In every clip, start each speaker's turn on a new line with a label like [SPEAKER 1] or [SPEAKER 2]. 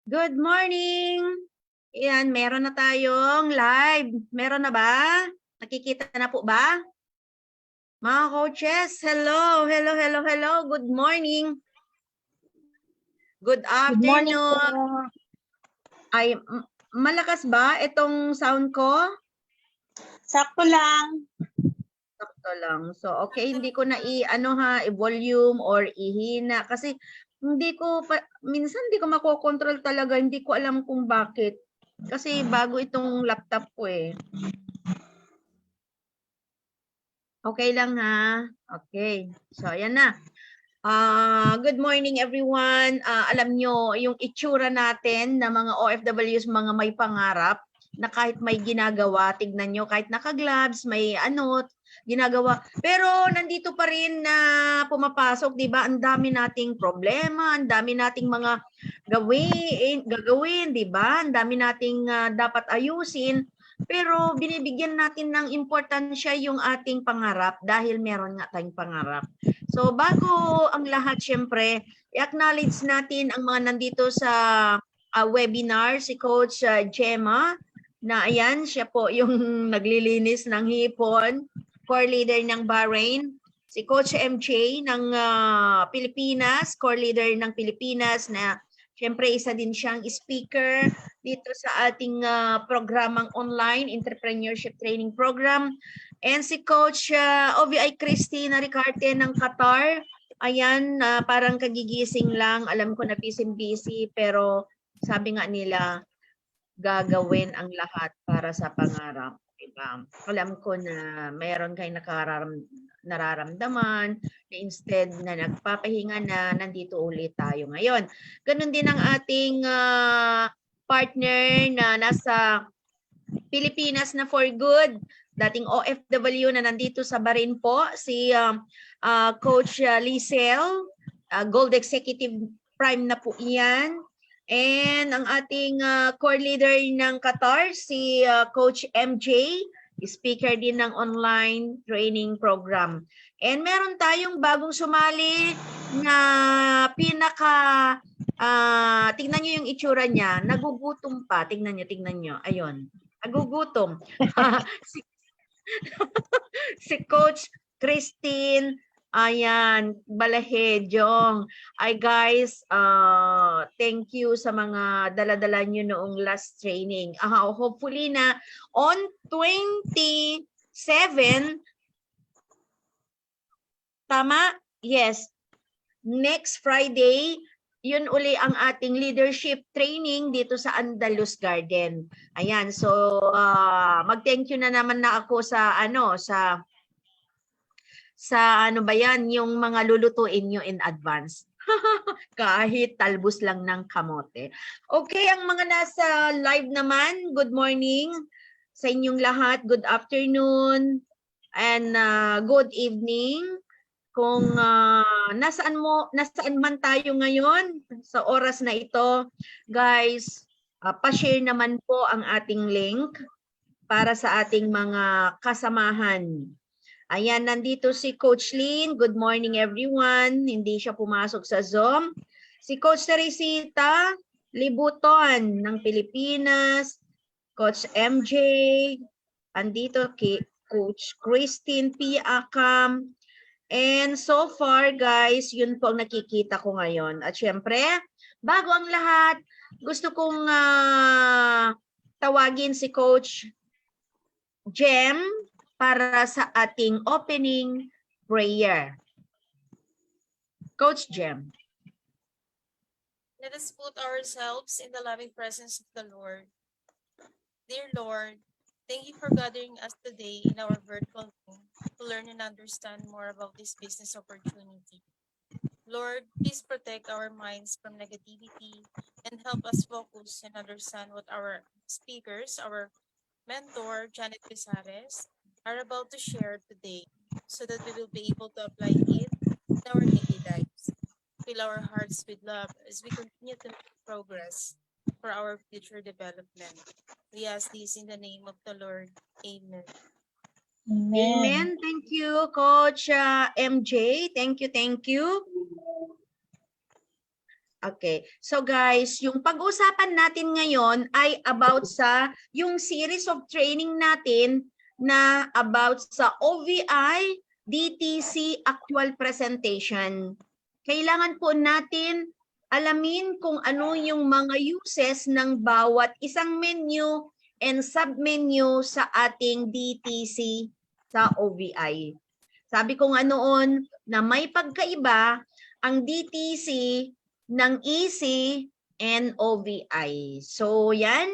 [SPEAKER 1] Good morning! Yan, meron na tayong live. Meron na ba? Nakikita na po ba? Mga coaches, hello, hello, hello, hello. Good morning. Good
[SPEAKER 2] Good morning
[SPEAKER 1] afternoon.
[SPEAKER 2] po.
[SPEAKER 1] Ay, malakas ba itong sound ko?
[SPEAKER 2] Sakto lang.
[SPEAKER 1] Sakto lang. So, okay, hindi ko na i-volume or ihina kasi minsan hindi ko makokontrol talaga, hindi ko alam kung bakit. Kasi bago itong laptop ko eh. Okay lang ha? Okay. So, ayan na. Good morning everyone. Alam nyo, yung itsura natin na mga OFWs, mga may pangarap, na kahit may ginagawa, tignan nyo, kahit naka-gloves, may ginagawa. Pero nandito pa rin na pumapasok, di ba? Ang dami nating problema, ang dami nating mga gagawin, di ba? Ang dami nating dapat ayusin. Pero binibigyan natin ng importansya yung ating pangarap dahil meron nga tayong pangarap. So bago ang lahat, syempre, i-acknowledge natin ang mga nandito sa webinar, si Coach Gemma, na ayan, siya po yung naglilinis ng hipon, core leader ng Bahrain. Si Coach MJ ng Pilipinas, core leader ng Pilipinas na syempre isa din siyang speaker dito sa ating programang online, Entrepreneurship Training Program. And si Coach OVI Christina Ricarte ng Qatar. Ayan, parang kagigising lang. Alam ko na busy pero sabi nga nila, gagawin ang lahat para sa pangarap. Diba? Alam ko na mayroon kayong nararamdaman na instead na nagpapahinga na, nandito ulit tayo ngayon. Ganun din ang ating partner na nasa Pilipinas na for good, dating OFW na nandito sa Bahrain po, si Coach Lisel, Gold Executive Prime na po iyan. And ang ating core leader ng Qatar, si Coach MJ, speaker din ng online training program. And meron tayong bagong sumali na tingnan nyo yung itsura niya, nagugutom pa, tingnan nyo, ayun. Nagugutom. si Coach Christine, ayan, Balahejong. Ay guys, thank you sa mga dala-dala nyo noong last training. Hopefully na on 27, tama? Yes. Next Friday, yun uli ang ating leadership training dito sa Andalus Garden. Ayan, so mag-thank you na naman na ako sa ano ba yan, yung mga lulutuin nyo in advance. Kahit talbos lang ng kamote. Okay, ang mga nasa live naman, good morning sa inyong lahat, good afternoon, and good evening. Kung nasaan man tayo ngayon sa oras na ito, guys, pa-share naman po ang ating link para sa ating mga kasamahan. Ayan, nandito si Coach Lynn. Good morning everyone. Hindi siya pumasok sa Zoom. Si Coach Teresita Libuton ng Pilipinas. Coach MJ. Andito Coach Christine P. Akam. And so far, guys, yun po ang nakikita ko ngayon. At syempre, bago ang lahat, gusto kong tawagin si Coach Jem para sa ating opening prayer. Coach Jem.
[SPEAKER 3] Let us put ourselves in the loving presence of the Lord. Dear Lord, thank you for gathering us today in our virtual room to learn and understand more about this business opportunity. Lord, please protect our minds from negativity and help us focus and understand what our speakers, our mentor, Janet Pisares, are about to share today so that we will be able to apply it in our daily lives. Fill our hearts with love as we continue to make progress for our future development. We ask this in the name of the Lord. Amen.
[SPEAKER 1] Amen. Thank you, Coach MJ. Thank you, thank you. Okay. So guys, yung pag-uusapan natin ngayon ay about sa yung series of training natin na about sa OVI DTC actual presentation. Kailangan po natin alamin kung ano yung mga uses ng bawat isang menu and submenu sa ating DTC sa OVI. Sabi ko nga noon na may pagkaiba ang DTC ng EC and OVI. So yan,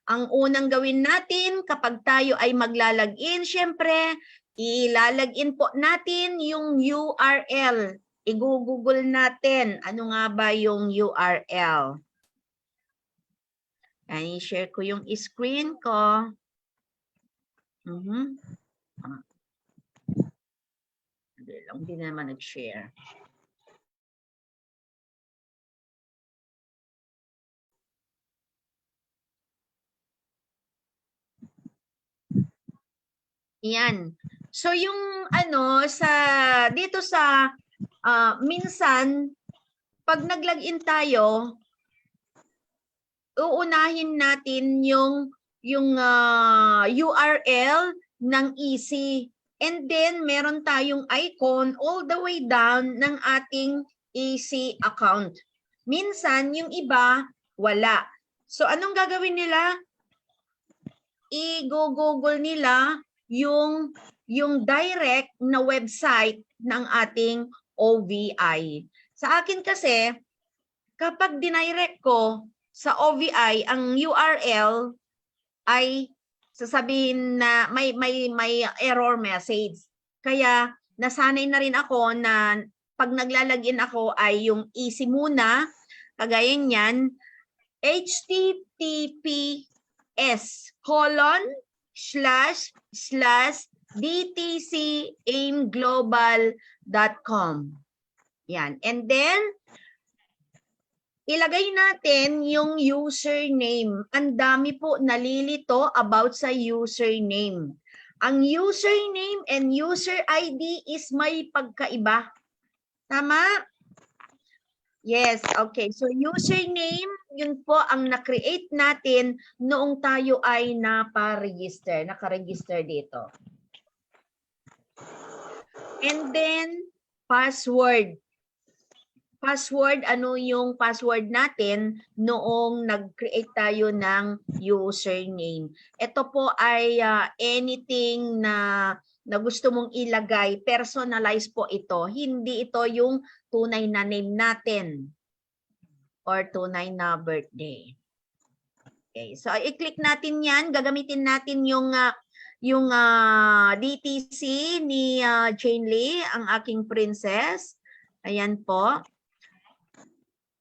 [SPEAKER 1] ang unang gawin natin kapag tayo ay maglalagin, syempre, ilalagin po natin yung URL. I-google natin, ano nga ba yung URL? Yan, i-share ko yung screen ko. Hindi naman nag-share. Yan. So yung ano sa dito sa minsan pag nag-login tayo, uunahin natin yung URL ng EC. And then meron tayong icon all the way down ng ating EC account. Minsan yung iba wala. So anong gagawin nila? I-google nila yung direct na website ng ating OVI. Sa akin kasi, kapag dinirect ko sa OVI, ang URL ay sasabihin na may error message. Kaya nasanay na rin ako na pag naglalagin ako ay yung easy muna, kagaya niyan, https://dtcaimglobal.com. Yan. And then, ilagay natin yung username. Ang dami po nalilito about sa username. Ang username and user ID is may pagkaiba. Tama? Yes, okay. So username, yun po ang na-create natin noong tayo ay naka-register dito. And then, password. Password, ano yung password natin noong nag-create tayo ng username. Ito po ay anything na gusto mong ilagay, personalize po ito. Hindi ito yung tunay na name natin or tunay na birthday. Okay, so i-click natin yan. Gagamitin natin yung DTC ni Jane Lee, ang aking princess. Ayan po.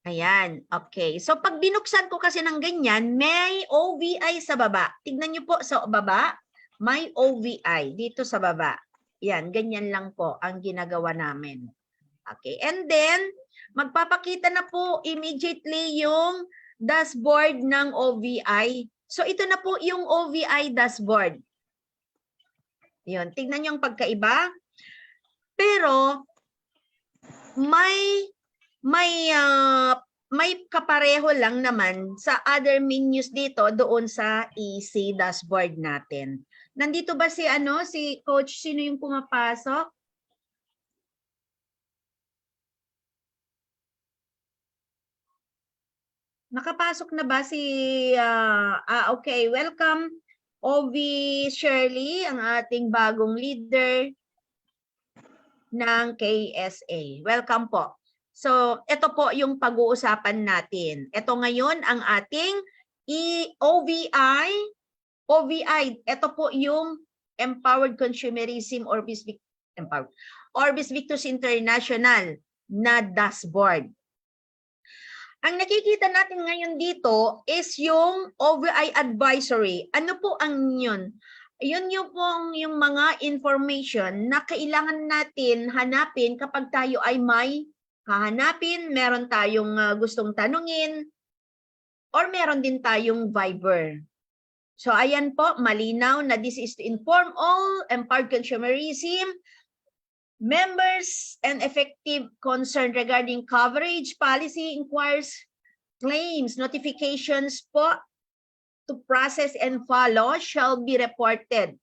[SPEAKER 1] Ayan, okay. So pag binuksan ko kasi ng ganyan, may OVI sa baba. Tignan nyo po sa baba, may OVI dito sa baba. Yan, ganyan lang po ang ginagawa namin. Okay, and then magpapakita na po immediately yung dashboard ng OVI. So ito na po yung OVI dashboard. Yun, tignan nyo ang pagkaiba. Pero may kapareho lang naman sa other menus dito doon sa EC dashboard natin. Nandito ba si Coach, sino yung pumapasok? Nakapasok na ba si okay, welcome OV Shirley, ang ating bagong leader ng KSA. Welcome po. So, ito po yung pag-uusapan natin. Ito ngayon ang ating OVI. Ito po yung Empowered Consumerism Orbis Victus International na dashboard. Ang nakikita natin ngayon dito is yung OVI advisory. Ano po ang yun? Yun yung mga information na kailangan natin hanapin kapag tayo ay may hahanapin, meron tayong gustong tanungin, or meron din tayong Viber. So ayan po, malinaw na this is to inform all empowered consumerism Members and effective concern regarding coverage policy inquires claims notifications po to process and follow shall be reported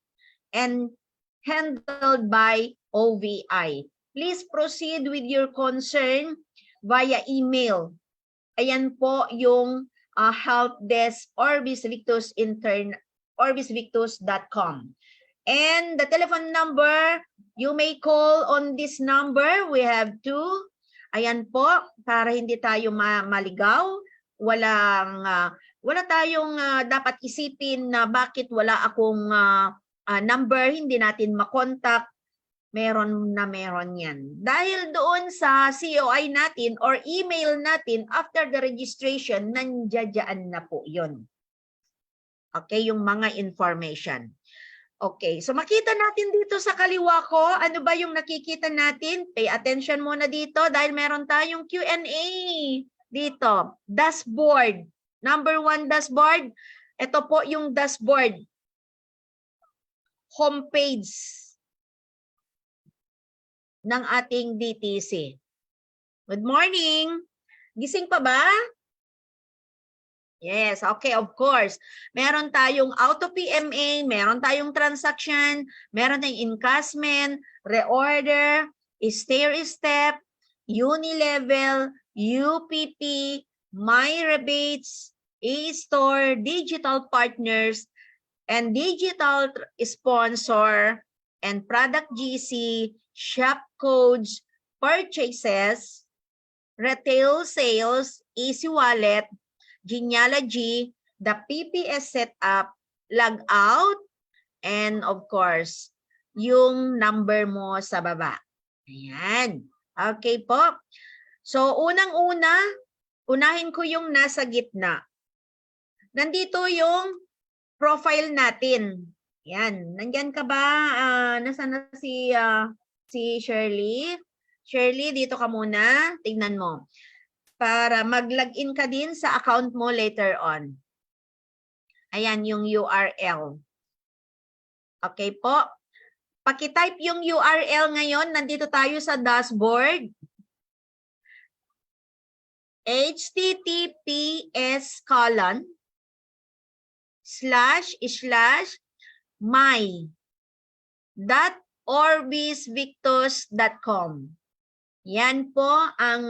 [SPEAKER 1] and handled by OVI. Please proceed with your concern via email. Ayan po yung help desk Orbis Victus intern orbisvictus.com. And the telephone number, you may call on this number. We have two. Ayan po, para hindi tayo maligaw. Wala tayong dapat isipin na bakit wala akong number, hindi natin makontak. Meron yan. Dahil doon sa COI natin or email natin after the registration, nandiyan na po yun. Okay, yung mga information. Okay, so makita natin dito sa kaliwa ko, ano ba yung nakikita natin? Pay attention muna dito dahil meron tayong Q&A dito. Dashboard. Number 1 dashboard. Ito po yung dashboard. Homepage ng ating DTC. Good morning. Gising pa ba? Yes, okay, of course. Meron tayong auto PMA, meron tayong transaction, meron tayong encashment, reorder, stair-step, unilevel, UPP, my rebates, e-store, digital partners, and digital sponsor, and product GC, shop codes, purchases, retail sales, easy wallet, genealogy, the PPS setup, log out, and of course, yung number mo sa baba. Ayan. Okay po. So, unahin ko yung nasa gitna. Nandito yung profile natin. Yan. Nandyan ka ba? Nasaan na si Shirley? Shirley, dito ka muna. Tingnan mo. Para mag-login ka din sa account mo later on. Ayan yung URL. Okay po. Paki-type yung URL ngayon. Nandito tayo sa dashboard. https://my.orbisvictus.com. Yan po ang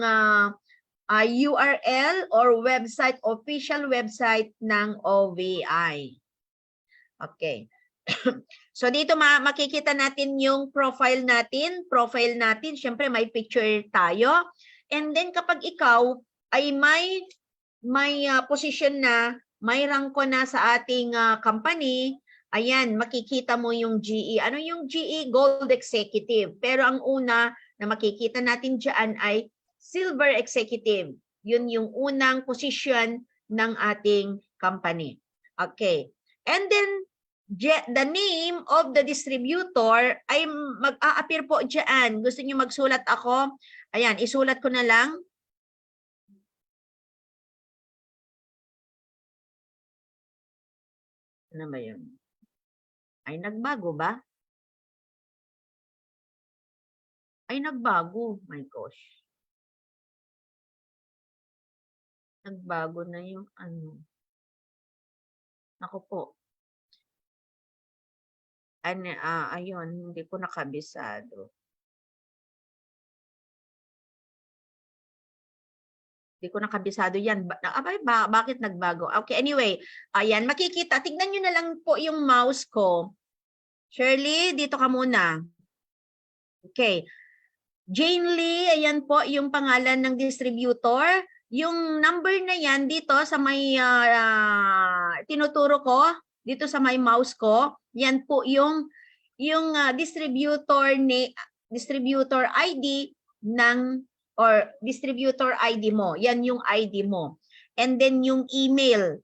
[SPEAKER 1] URL or website, official website ng OVI. Okay. So dito makikita natin yung profile natin. Profile natin, syempre may picture tayo. And then kapag ikaw ay may position na, may rank na sa ating company, ayan, makikita mo yung GE. Ano yung GE? Gold Executive. Pero ang una na makikita natin dyan ay Silver Executive. Yun yung unang position ng ating company. Okay. And then, the name of the distributor ay mag-a-appear po dyan. Gusto niyo magsulat ako? Ayan, isulat ko na lang. Ano ba yun? Ay, nagbago ba? Ay, nagbago. My gosh. Nagbago na yung ano. Ako po. Ayun, hindi ko nakabisado. Hindi ko nakabisado yan. Bakit nagbago? Okay, anyway. Ayan, makikita. Tignan nyo na lang po yung mouse ko. Shirley, dito ka muna. Okay. Jane Lee, ayan po yung pangalan ng distributor. Yung number na yan dito sa may tinuturo ko, dito sa may mouse ko, yan po yung distributor ID ng or distributor ID mo. Yan yung ID mo. And then yung email.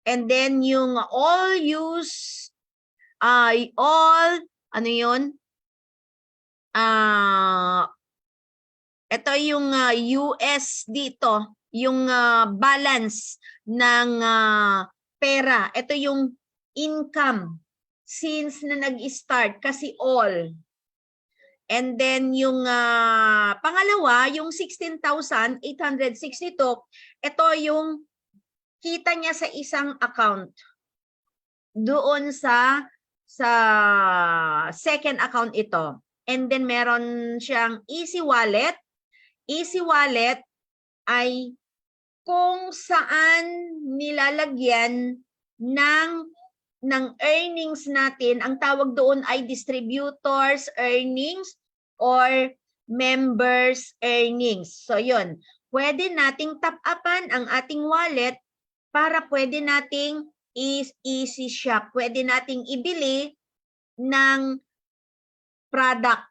[SPEAKER 1] And then yung all ano yun? Ito yung US dito, yung balance ng pera. Ito yung income since na nag-start kasi all. And then yung pangalawa, yung 16,862, ito yung kita niya sa isang account. Doon sa second account ito. And then meron siyang Easy Wallet. Easy Wallet ay kung saan nilalagyan ng earnings natin. Ang tawag doon ay distributors earnings or members earnings. So yun, pwede nating top-upan ang ating wallet para pwede nating easy shop. Pwede nating ibili ng product.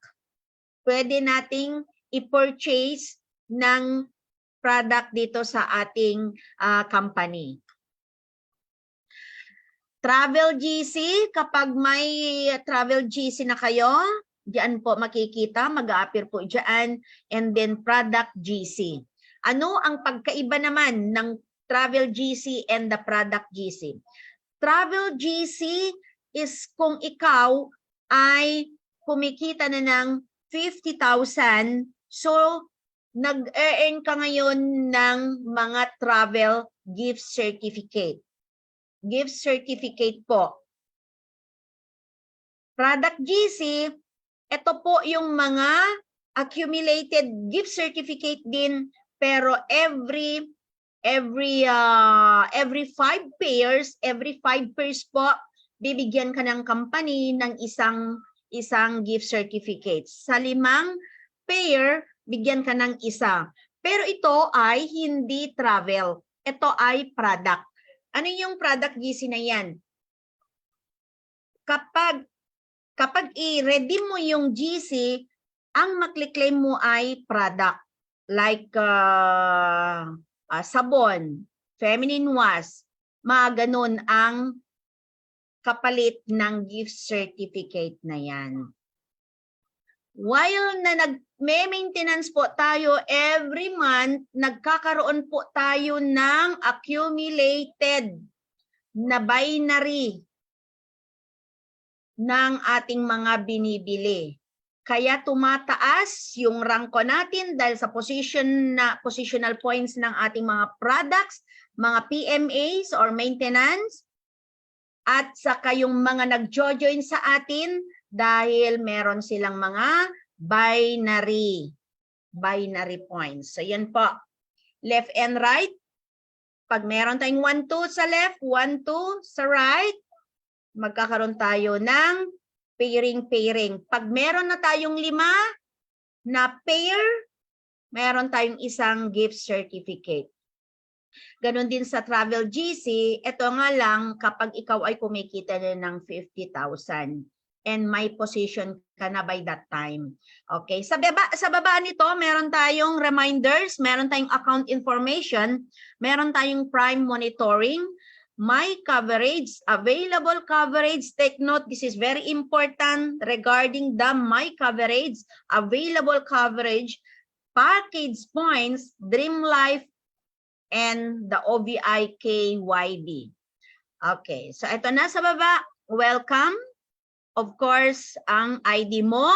[SPEAKER 1] Pwede nating i-purchase ng product dito sa ating company. Travel GC, kapag may Travel GC na kayo, diyan po makikita, mag-a-appear po diyan, and then Product GC. Ano ang pagkaiba naman ng Travel GC and the Product GC? Travel GC is kung ikaw ay kumikita na ng 50,000, so nag-earn ka ngayon ng mga travel gift certificate. Gift certificate po. Product GC, ito po yung mga accumulated gift certificate din, pero every 5 pairs po, bibigyan ka ng company ng isang gift certificate. Sa 5 pair, bigyan ka ng isa. Pero ito ay hindi travel. Ito ay product. Ano yung product GC na yan? Kapag i-redeem mo yung GC, ang makliklaim mo ay product. Like sabon, feminine wash, mga ganun ang kapalit ng gift certificate na yan. While na nag-maintenance po tayo every month, nagkakaroon po tayo ng accumulated na binary ng ating mga binibili. Kaya tumataas yung rangko natin dahil sa positional points ng ating mga products, mga PMAs or maintenance, at saka yung mga nag-join sa atin dahil meron silang mga binary points. So yan po. Left and right. Pag meron tayong 1, 2 sa left, 1, 2 sa right, magkakaroon tayo ng pairing. Pag meron na tayong 5 na pair, meron tayong isang gift certificate. Ganon din sa Travel GC, ito nga lang kapag ikaw ay kumikita na ng 50,000 and may position ka na by that time. Okay, sa baba nito, meron tayong reminders, meron tayong account information, meron tayong prime monitoring, my coverage, available coverage. Take note, this is very important regarding the my coverage, available coverage, package points, Dream Life, and the OVI KYB. Okay, so ito na sa baba. Welcome. Of course, ang ID mo.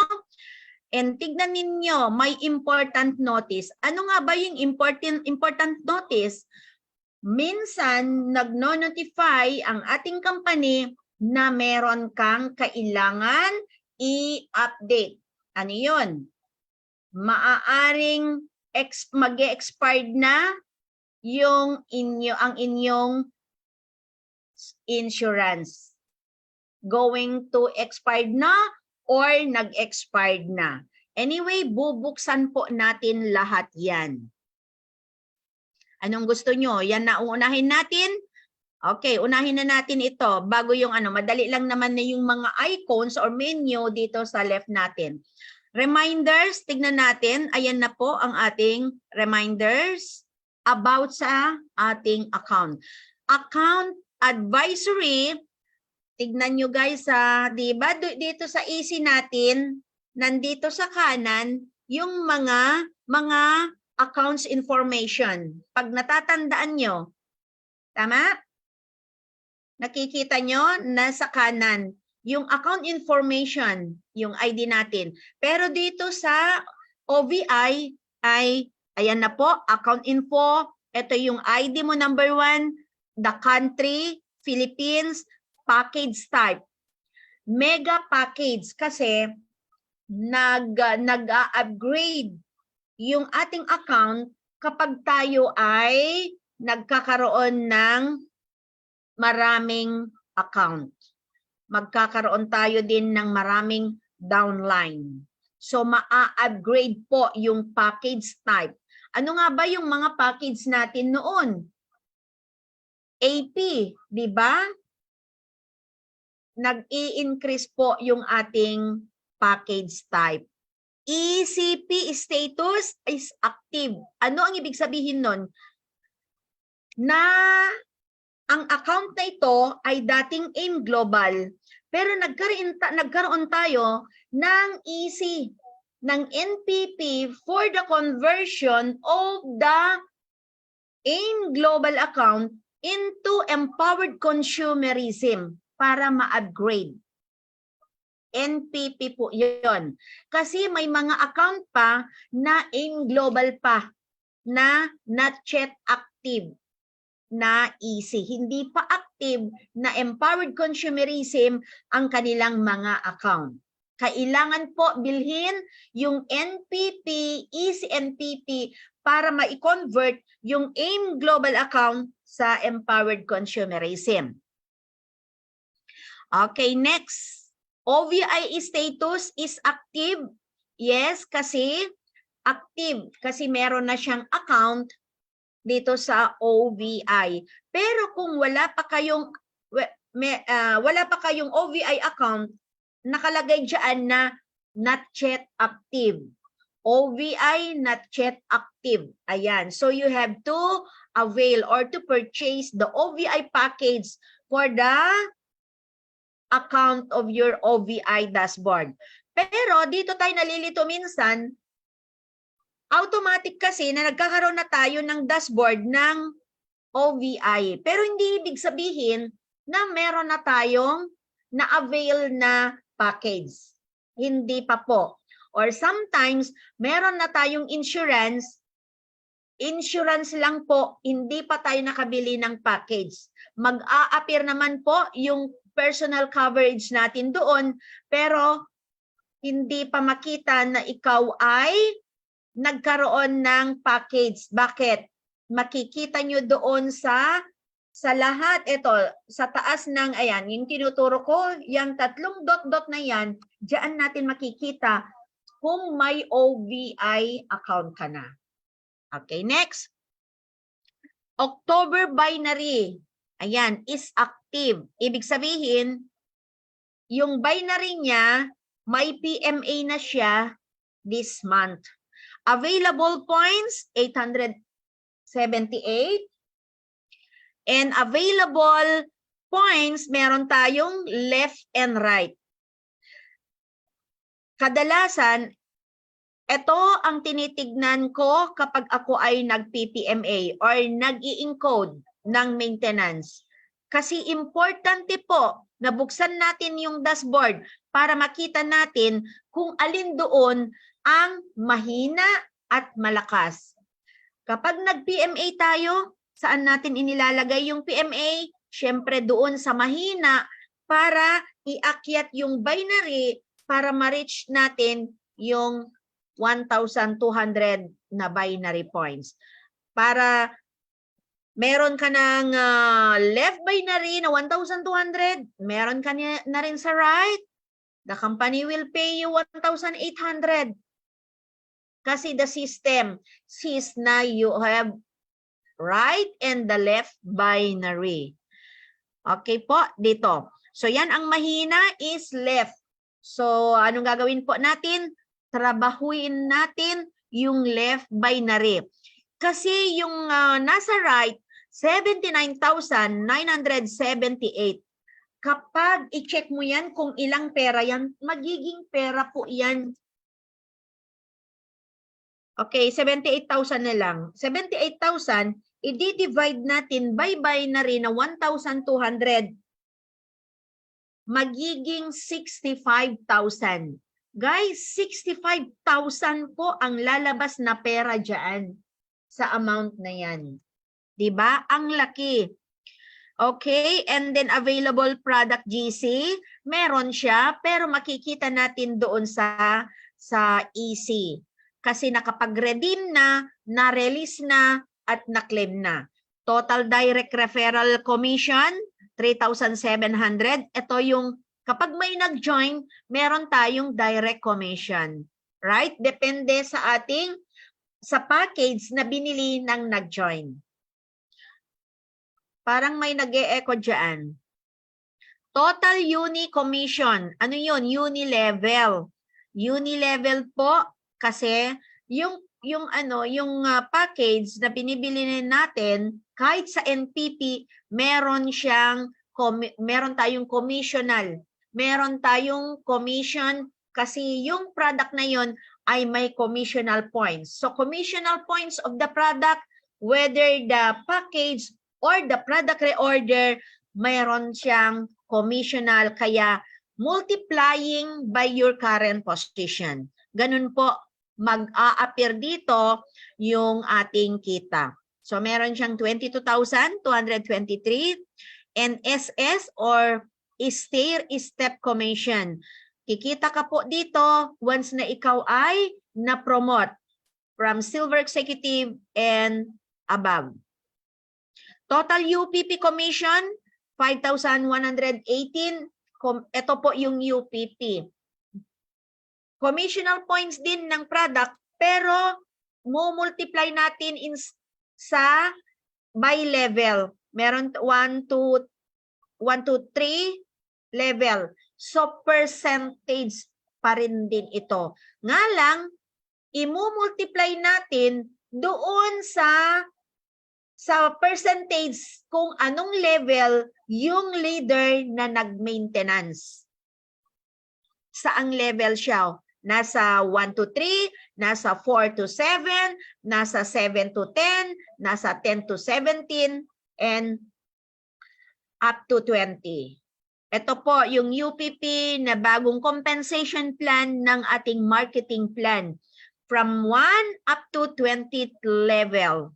[SPEAKER 1] And tignan ninyo, may important notice. Ano nga ba yung important notice? Minsan, nagno-notify ang ating company na meron kang kailangan i-update. Ano yun? Maaaring mag-expired na ang inyong insurance. Going to expired na or nag-expired na. Anyway, bubuksan po natin lahat yan. Anong gusto nyo? Yan na unahin natin? Okay, unahin na natin ito. Bago yung madali lang naman na yung mga icons or menu dito sa left natin. Reminders, tignan natin. Ayan na po ang ating reminders about sa ating account. Account advisory, tignan nyo guys, diba? Dito sa easy natin, nandito sa kanan, yung mga accounts information. Pag natatandaan nyo, tama? Nakikita nyo, nasa kanan. yung account information, yung ID natin. Pero dito sa OVI ay, ayan na po, account info. Ito yung ID mo number 1, the country, Philippines, package type. Mega package kasi nag-upgrade yung ating account kapag tayo ay nagkakaroon ng maraming account. Magkakaroon tayo din ng maraming downline. So, ma-upgrade po yung package type. Ano nga ba yung mga package natin noon? AP, di ba? Nag-i-increase po yung ating package type. ECP status is active. Ano ang ibig sabihin nun? Na ang account na ito ay dating AIM Global, pero nagkaroon tayo ng EC, ng NPP for the conversion of the AIM Global account into empowered consumerism para ma-upgrade. NPP po yun. Kasi may mga account pa na AIM Global pa na not yet active na EC. Hindi pa active na empowered consumerism ang kanilang mga account. Kailangan po bilhin yung NPP, EC NPP para ma-convert yung AIM Global account sa empowered consumerism. Okay, next. OVI status is active. Yes, kasi active. Kasi meron na siyang account dito sa OVI. Pero kung wala pa kayong OVI account, nakalagay diyan na not yet active. OVI not yet active. Ayan. So you have to avail or to purchase the OVI package for the account of your OVI dashboard. Pero dito tayo nalilito minsan, automatic kasi na nagkakaroon na tayo ng dashboard ng OVI. Pero hindi ibig sabihin na meron na tayong na-avail na package. Hindi pa po. Or sometimes, meron na tayong insurance lang po, hindi pa tayo nakabili ng package. Mag-a-appear naman po yung personal coverage natin doon, pero hindi pa makita na ikaw ay nagkaroon ng package. Bakit? Makikita nyo doon sa lahat, ito, sa taas ng, ayan, yung tinuturo ko, yung tatlong dot-dot na yan, diyan natin makikita kung may OVI account ka na. Okay, next. October binary, ayan, is active. Ibig sabihin, yung binary niya, may PMA na siya this month. Available points, 878. And available points, meron tayong left and right. Kadalasan, ito ang tinitignan ko kapag ako ay nag-PPMA or nag-i-encode ng maintenance. Kasi importante po na buksan natin yung dashboard para makita natin kung alin doon ang mahina at malakas. Kapag nag-PMA tayo, saan natin inilalagay yung PMA? Siyempre doon sa mahina para iakyat yung binary para ma-reach natin yung 1,200 na binary points. Para meron ka ng left binary na 1,200, meron ka na rin sa right, the company will pay you 1,800. Kasi the system sees na you have right and the left binary. Okay po, dito. So yan ang mahina is left. So anong gagawin po natin? Trabahuin natin yung left binary. Kasi yung nasa right, 79,978. Kapag i-check mo yan kung ilang pera yan, magiging pera po yan. Okay, 78,000 na lang. 78,000, i-divide natin by binary na 1,200. magiging 65,000. Guys, 65,000 po ang lalabas na pera dyan sa amount na yan. Diba? Ang laki. Okay, and then available product GC, meron siya, pero makikita natin doon sa EC. Kasi nakapag-redeem na, na-release na, at na-claim na. Total direct referral commission, 3,700. Ito yung, kapag may nag-join, meron tayong direct commission. Right? Depende sa package na binili ng nag-join. Parang may nag-e-echo dyan. Total uni commission. Ano yun? Uni-level. Uni-level po kasi yung package na binibili natin, kahit sa NPP, meron tayong commissional. Meron tayong commission kasi yung product na yun ay may commissional points. So commissional points of the product, whether the package or the product reorder, mayroon siyang commissional, kaya multiplying by your current position. Ganun po, mag-a-appear dito yung ating kita. So meron siyang 22,223 and SS or stair-step commission. Kikita ka po dito once na ikaw ay na-promote from silver executive and above. Total UPP commission, 5,118. Ito po yung UPP. Commissional points din ng product, pero multiply natin sa by level. Meron 1, 2, 3 level. So percentage pa rin din ito. Nga lang, i-multiply natin doon sa percentage kung anong level yung leader na nag-maintenance. Saang level siya? Nasa 1 to 3, nasa 4 to 7, nasa 7 to 10, nasa 10 to 17, and up to 20. Ito po yung UPP na bagong compensation plan ng ating marketing plan. From 1 up to 20th level.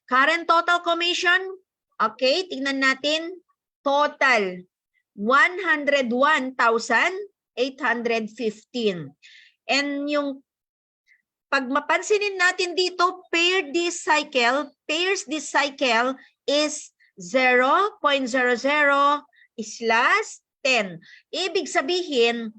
[SPEAKER 1] Current total commission, okay, tingnan natin, total 101,815. And yung pag mapansinin natin dito, pairs this cycle is 0.00/10. Ibig sabihin,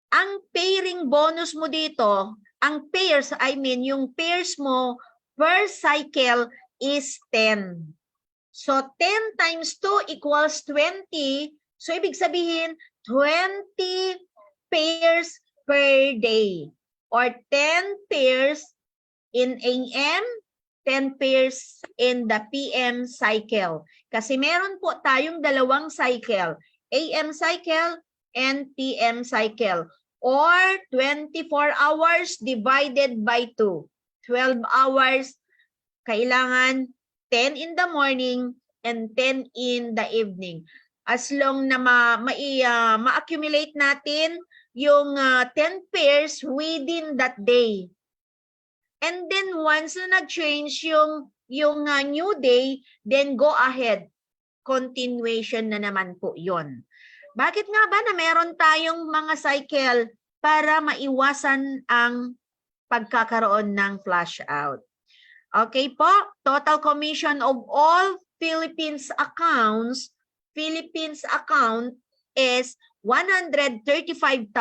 [SPEAKER 1] ang pairing bonus mo dito, ang pairs, yung pairs mo per cycle is 10. So 10 times 2 equals 20. So ibig sabihin 20 pairs per day or 10 pairs in AM, 10 pairs in the PM cycle. Kasi meron po tayong dalawang cycle, AM cycle and PM cycle, or 24 hours divided by 2. 12 hours, kailangan 10 in the morning and 10 in the evening. As long na ma-accumulate natin yung 10 pairs within that day. And then once na nag-change yung new day, then go ahead. Continuation na naman po yon. Bakit nga ba na meron tayong mga cycle para maiwasan ang pagkakaroon ng flash out? Okay po, total commission of all Philippines account is 135,776.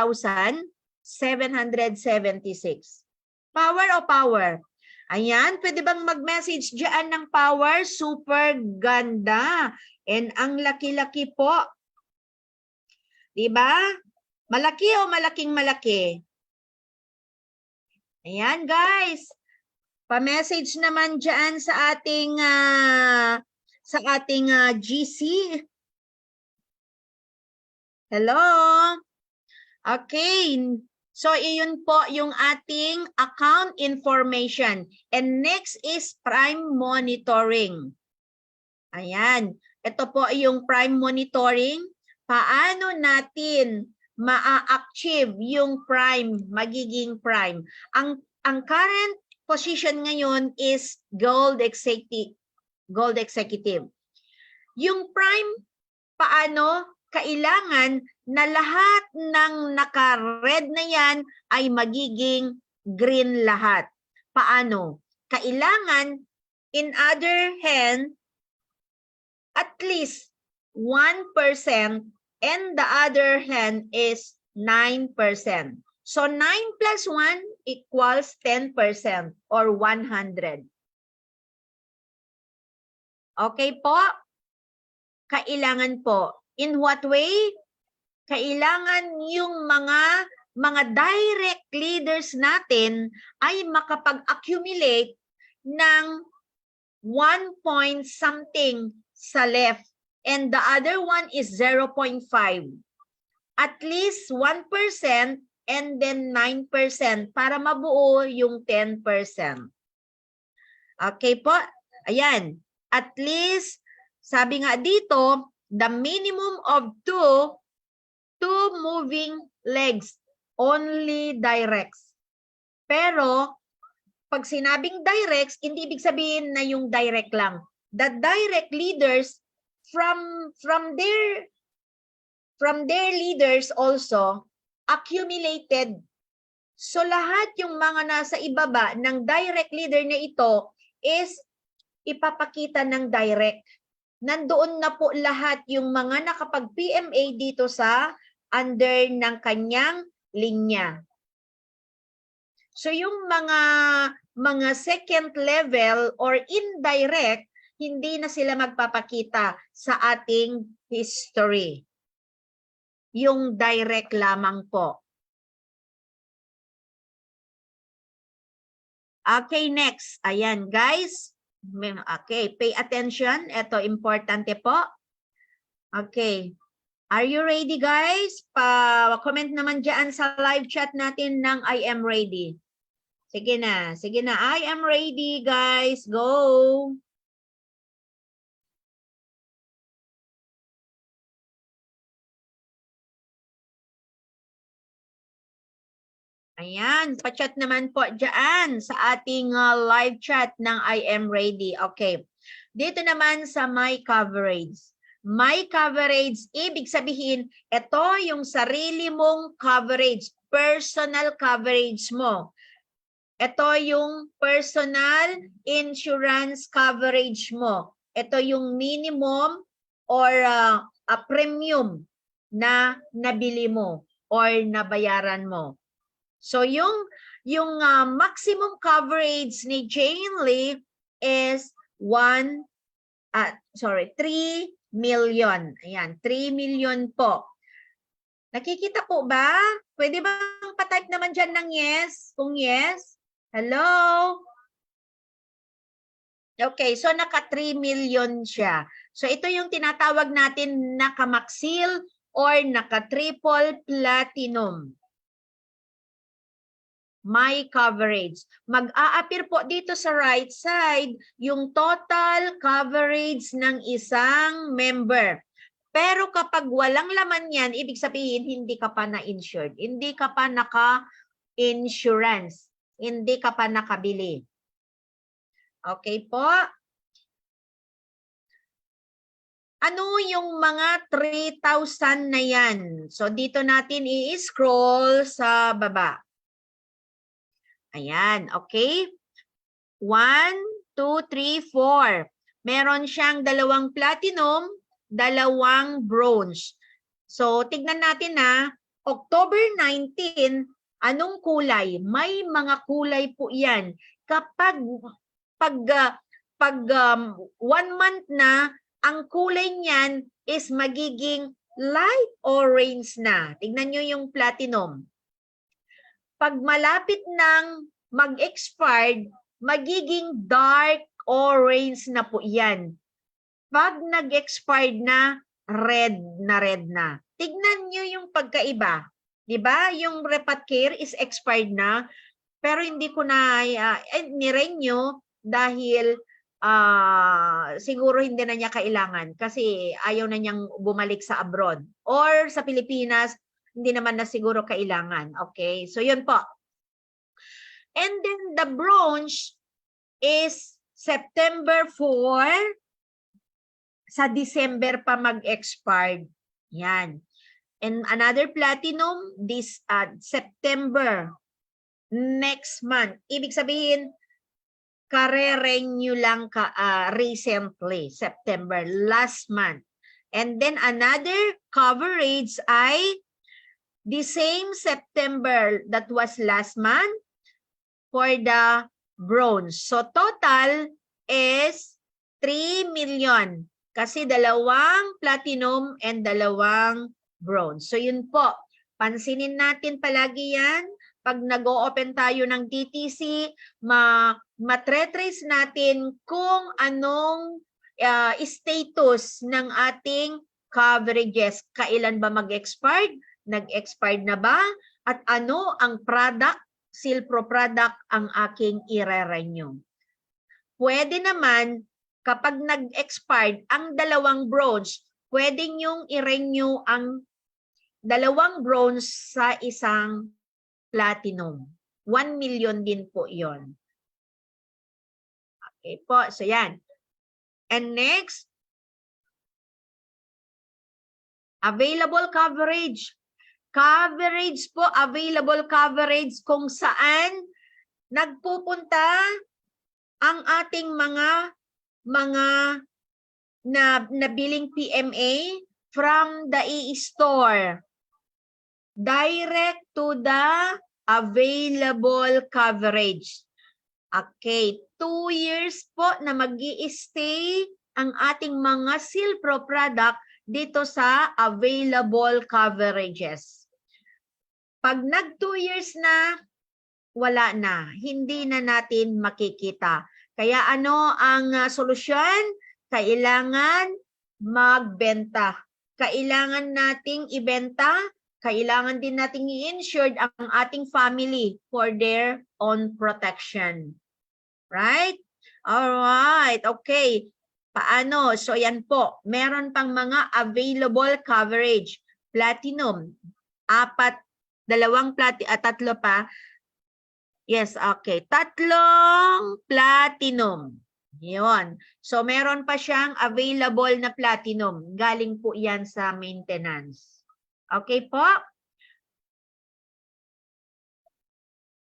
[SPEAKER 1] Power o power? Ayan, pwede bang mag-message dyan ng power? Super ganda. And ang laki-laki po. Diba? Malaki o malaking malaki? Ayan guys. Pa-message naman dyan sa ating GC. Hello. Okay. So, iyon po yung ating account information. And next is prime monitoring. Ayan. Ito po yung prime monitoring. paano natin maa-achieve yung prime, magiging prime? Ang current position ngayon is gold executive. Yung prime, paano? Kailangan na lahat ng naka-red na yan ay magiging green lahat. Paano? Kailangan, in other hand, at least 1% and the other hand is 9%. So 9 plus 1 equals 10% or 100. Okay po? Kailangan po. In what way? Kailangan yung mga direct leaders natin ay makapag-accumulate ng 1 point something sa left and the other one is 0.5. At least 1% and then 9% para mabuo yung 10%. Okay po? Ayan. At least, sabi nga dito, the minimum of two moving legs, only directs. Pero, pag sinabing directs, hindi ibig sabihin na yung direct lang. The direct leaders from their leaders also accumulated. So lahat yung mga nasa ibaba ng direct leader na ito is ipapakita ng direct. Nandoon na po lahat yung mga nakapag-PMA dito sa under ng kanyang linya. So yung mga second level or indirect, hindi na sila magpapakita sa ating history. Yung direct lamang po. Okay, next. Ayan, guys. Okay, pay attention. Ito, importante po. Okay. Are you ready, guys? Pa-comment naman dyan sa live chat natin ng I am ready. Sige na. Sige na. I am ready, guys. Go. Ayan, pa-chat naman po dyan sa ating live chat ng I am ready. Okay. Dito naman sa my coverage. My coverage, ibig sabihin, ito yung sarili mong coverage, personal coverage mo. Ito yung personal insurance coverage mo. Ito yung minimum or a premium na nabili mo or nabayaran mo. So yung maximum coverage ni Jane Lee is 3 million. Ayan, 3 million po. Nakikita po ba? Pwede bang pa-type naman dyan ng yes? Kung yes. Hello? Okay, so naka 3 million siya. So ito yung tinatawag natin naka-maxil or naka-triple platinum. My coverage. Mag-a-appear po dito sa right side yung total coverage ng isang member. Pero kapag walang laman yan, ibig sabihin hindi ka pa na-insured. Hindi ka pa naka-insurance. Hindi ka pa nakabili. Okay po? Ano yung mga 3,000 na yan? So dito natin i-scroll sa baba. Ayan, okay? 1, 2, 3, 4. Meron siyang 2 platinum, 2 bronze. So, tignan natin na, October 19, anong kulay? May mga kulay po yan. Kapag 1 month na, ang kulay niyan is magiging light orange na. Tignan nyo yung platinum. Pag malapit ng mag-expired, magiging dark orange na po yan. Pag nag-expired na, red na. Tignan nyo yung pagkaiba. Diba? Yung Repatcare is expired na, pero hindi ko na ni-renew dahil siguro hindi na niya kailangan kasi ayaw na niyang bumalik sa abroad. Or sa Pilipinas, hindi naman na siguro kailangan. Okay, so yun po. And then the bronze is September 4, sa December pa mag-expired. Yan. And another platinum this September next month. Ibig sabihin, kare-renew lang recently, September, last month. And then another coverage ay the same September that was last month for the bronze. So total is 3 million kasi dalawang platinum and dalawang bronze. So yun po, pansinin natin palagi yan. Pag nag-o-open tayo ng DTC, matretrace natin kung anong status ng ating coverages. Kailan ba mag-expired? Nag-expired na ba? At ano ang product, Silpro product ang aking i-renew? Pwede naman, kapag nag-expired ang dalawang bronze, pwede nyong i-renew ang dalawang bronze sa isang platinum. 1 million din po yon. Okay po, so yan. And next, available coverage. Coverage po, available coverage kung saan nagpupunta ang ating mga nabiling PMA from the e-store. Direct to the available coverage. Okay, 2 years po na mag-i-stay ang ating mga Silpro product dito sa available coverages. Pag nag 2 years na, wala na. Hindi na natin makikita. Kaya ano ang solusyon? Kailangan magbenta. Kailangan nating ibenta. Kailangan din nating i-insured ang ating family for their own protection. Right? Alright. Okay. Paano? So yan po. Meron pang mga available coverage. Platinum. 4, 2 tatlo pa. Yes, okay. 3 platinum. Yun. So meron pa siyang available na platinum. Galing po yan sa maintenance. Okay po?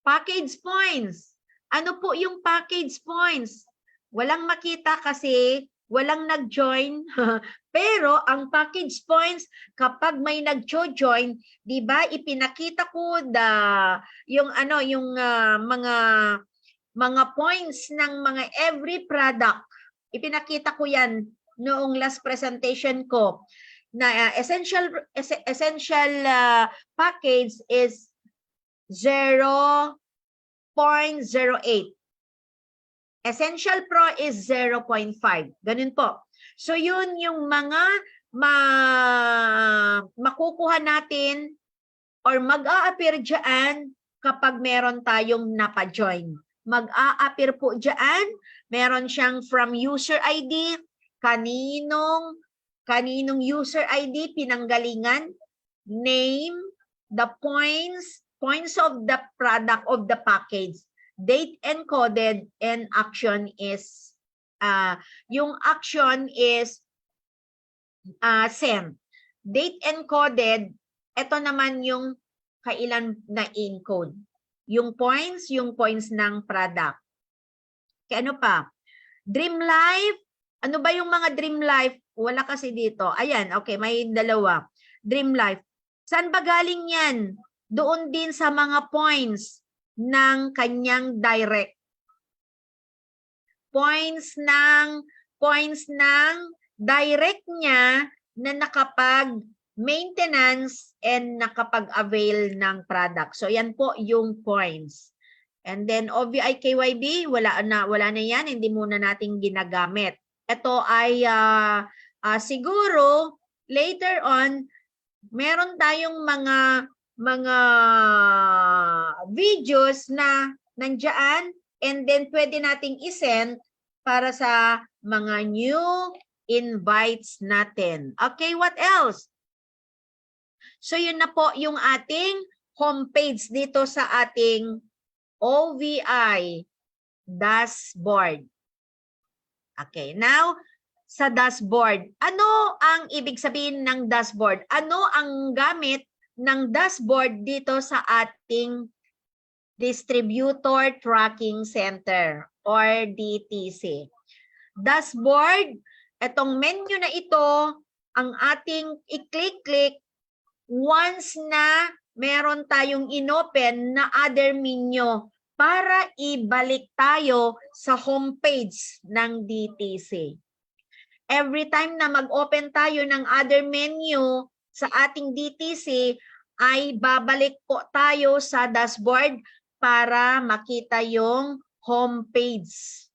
[SPEAKER 1] Package points. Ano po yung package points? Walang makita kasi walang nag-join. Pero ang package points, kapag may nag-join, di ba ipinakita ko yung mga points ng mga every product. Ipinakita ko yan noong last presentation ko. Na essential package is 0.08. Essential Pro is 0.5. Ganun po. So yun yung mga makukuha natin or mag-a-appear dyan kapag meron tayong napa-join. Mag-a-appear po dyan. Meron siyang from user ID, kaninong user ID pinanggalingan, name, the points of the product of the package, date encoded, and action is yung action is send. Date encoded, ito naman yung kailan na encode. Yung points ng product. Kaya ano pa? Dream Life. Ano ba yung mga Dream Life? Wala kasi dito. Ayan, okay, may dalawa. Dream Life. Saan ba galing yan? Doon din sa mga points ng kanyang direct. Points ng direct niya na nakapag-maintenance and nakapag-avail ng product. So yan po yung points. And then OVI KYB, wala na yan, hindi muna nating ginagamit. Ito ay siguro later on meron tayong mga videos na nandiyan and then pwede nating i-send para sa mga new invites natin. Okay, what else? So yun na po yung ating homepage dito sa ating OVI dashboard. Okay, now sa dashboard. Ano ang ibig sabihin ng dashboard? Ano ang gamit ng dashboard dito sa ating Distributor Tracking Center or DTC? Dashboard, itong menu na ito, ang ating i-click-click once na meron tayong inopen na other menu para ibalik tayo sa homepage ng DTC. Every time na mag-open tayo ng other menu sa ating DTC, ay babalik po tayo sa dashboard para makita yung homepage.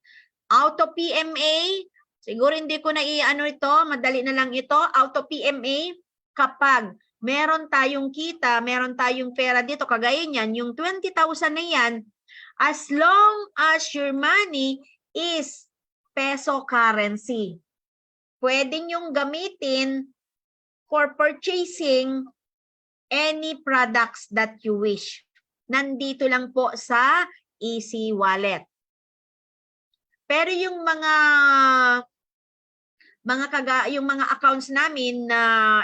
[SPEAKER 1] Auto PMA, siguro hindi ko na i-ano ito, madali na lang ito. Auto PMA, kapag meron tayong kita, meron tayong pera dito, kagaya niyan, yung 20,000 na yan, as long as your money is peso currency, pwede nyong gamitin for purchasing any products that you wish. Nandito lang po sa Easy Wallet. Pero yung yung mga accounts namin na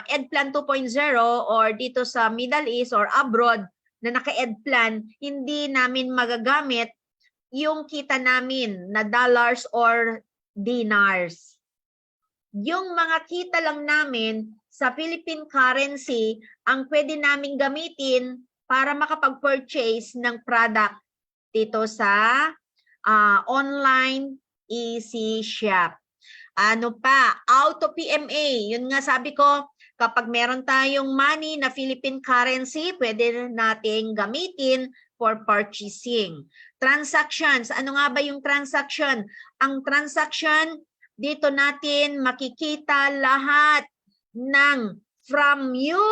[SPEAKER 1] EdPlan 2.0 or dito sa Middle East or abroad na naka-EdPlan, hindi namin magagamit yung kita namin na dollars or dinars. Yung mga kita lang namin sa Philippine currency ang pwede naming gamitin para makapag-purchase ng product dito sa online Easy Shop. Ano pa? Auto PMA. Yun nga sabi ko, kapag meron tayong money na Philippine currency, pwede nating gamitin for purchasing. Transactions. Ano nga ba yung transaction? Ang transaction, dito natin makikita lahat ng from you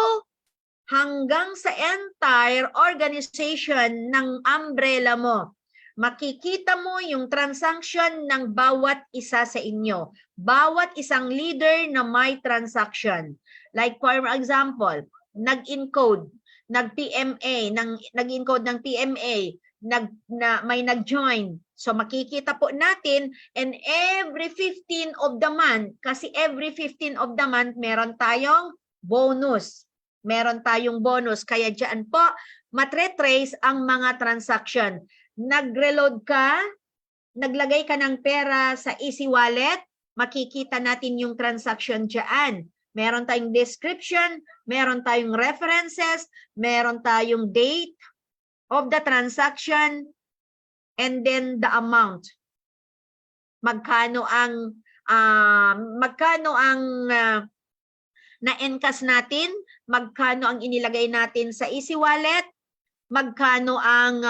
[SPEAKER 1] hanggang sa entire organization ng umbrella mo. Makikita mo yung transaction ng bawat isa sa inyo. Bawat isang leader na may transaction. Like for example, nag-encode, nag-PMA, nag-encode ng PMA, may nag-join. So makikita po natin, and every 15 of the month, kasi every 15 of the month, meron tayong bonus. Meron tayong bonus. Kaya dyan po, matre-trace ang mga transaction. Nag-reload ka, naglagay ka ng pera sa Easy Wallet, makikita natin yung transaction dyan. Meron tayong description, meron tayong references, meron tayong date of the transaction, and then the amount. Magkano ang na-encash natin, magkano ang inilagay natin sa Easy Wallet, magkano ang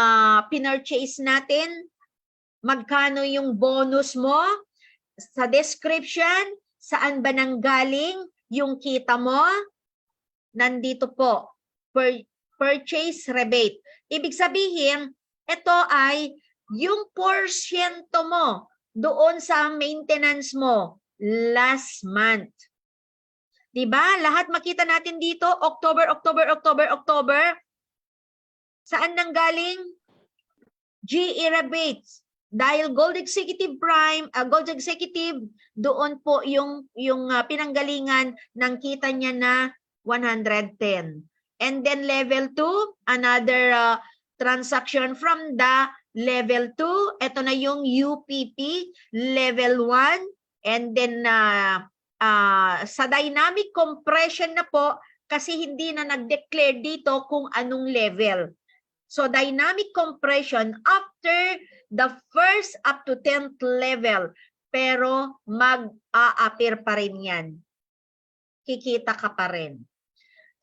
[SPEAKER 1] pinurchase natin, magkano yung bonus mo, sa description, saan ba nanggaling yung kita mo, nandito po, purchase rebate. Ibig sabihin, ito ay yung porsyento mo doon sa maintenance mo last month. Diba? Lahat makita natin dito, October. Saan nanggaling? GE rebates. Dahil Gold Executive Prime, Gold Executive, doon po yung pinanggalingan ng kita niya na 110. And then level 2, another transaction from the level 2. Ito na yung UPP, level 1. And then sa dynamic compression na po, kasi hindi na nag-declare dito kung anong level. So dynamic compression after the first up to 10th level, pero mag-a-appear pa rin yan. Kikita ka pa rin.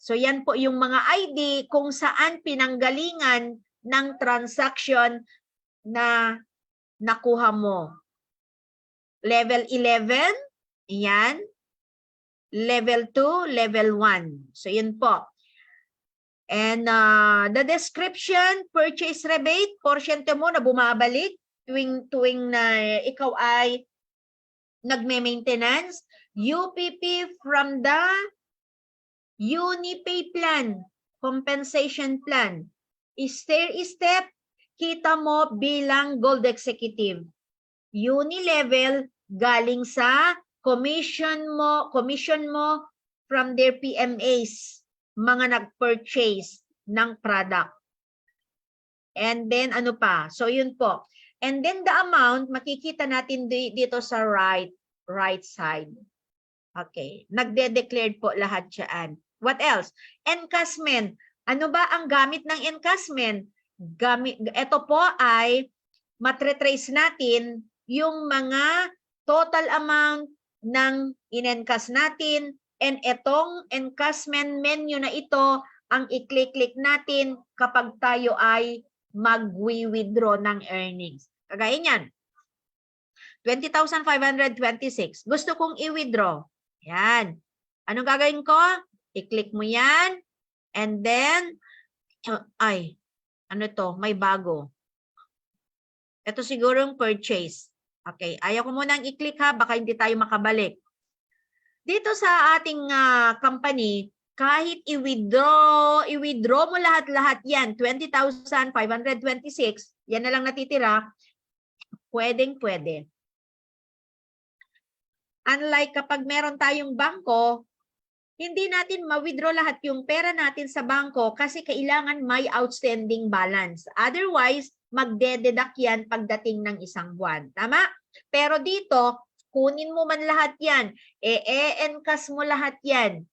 [SPEAKER 1] So yan po yung mga ID kung saan pinanggalingan ng transaction na nakuha mo. Level 11, yan. Level 2, level 1. So yun po. And the description, purchase rebate, porsyento mo na bumabalik. tuwing na ikaw ay nagme-maintenance, UPP from the Unipay plan, compensation plan. Step, kita mo bilang gold executive. Uni-level, galing sa commission mo from their PMAs, mga nag-purchase ng product. And then ano pa? So yun po. And then the amount, makikita natin dito sa right side. Okay. Nagde-declared po lahat yan. What else? Encashment. Ano ba ang gamit ng encashment? Ito po ay matre-trace natin yung mga total amount ng in-encash natin, and itong encashment menu na ito ang i-click natin kapag tayo ay mag-withdraw ng earnings. Kagaya niyan. 20,526. Gusto kong i-withdraw. Yan. Anong gagawin ko? I-click mo yan. And then, ano to? May bago. Ito sigurong purchase. Okay. Ayaw ko munang i-click ha. Baka hindi tayo makabalik. Dito sa ating company, kahit i-withdraw mo lahat-lahat yan, 20,526, yan na lang natitira, pwedeng-pwede. Unlike kapag meron tayong bangko, hindi natin ma-withdraw lahat yung pera natin sa bangko kasi kailangan may outstanding balance. Otherwise, magde-deduct yan pagdating ng isang buwan. Tama? Pero dito, kunin mo man lahat yan, e-encash mo lahat yan.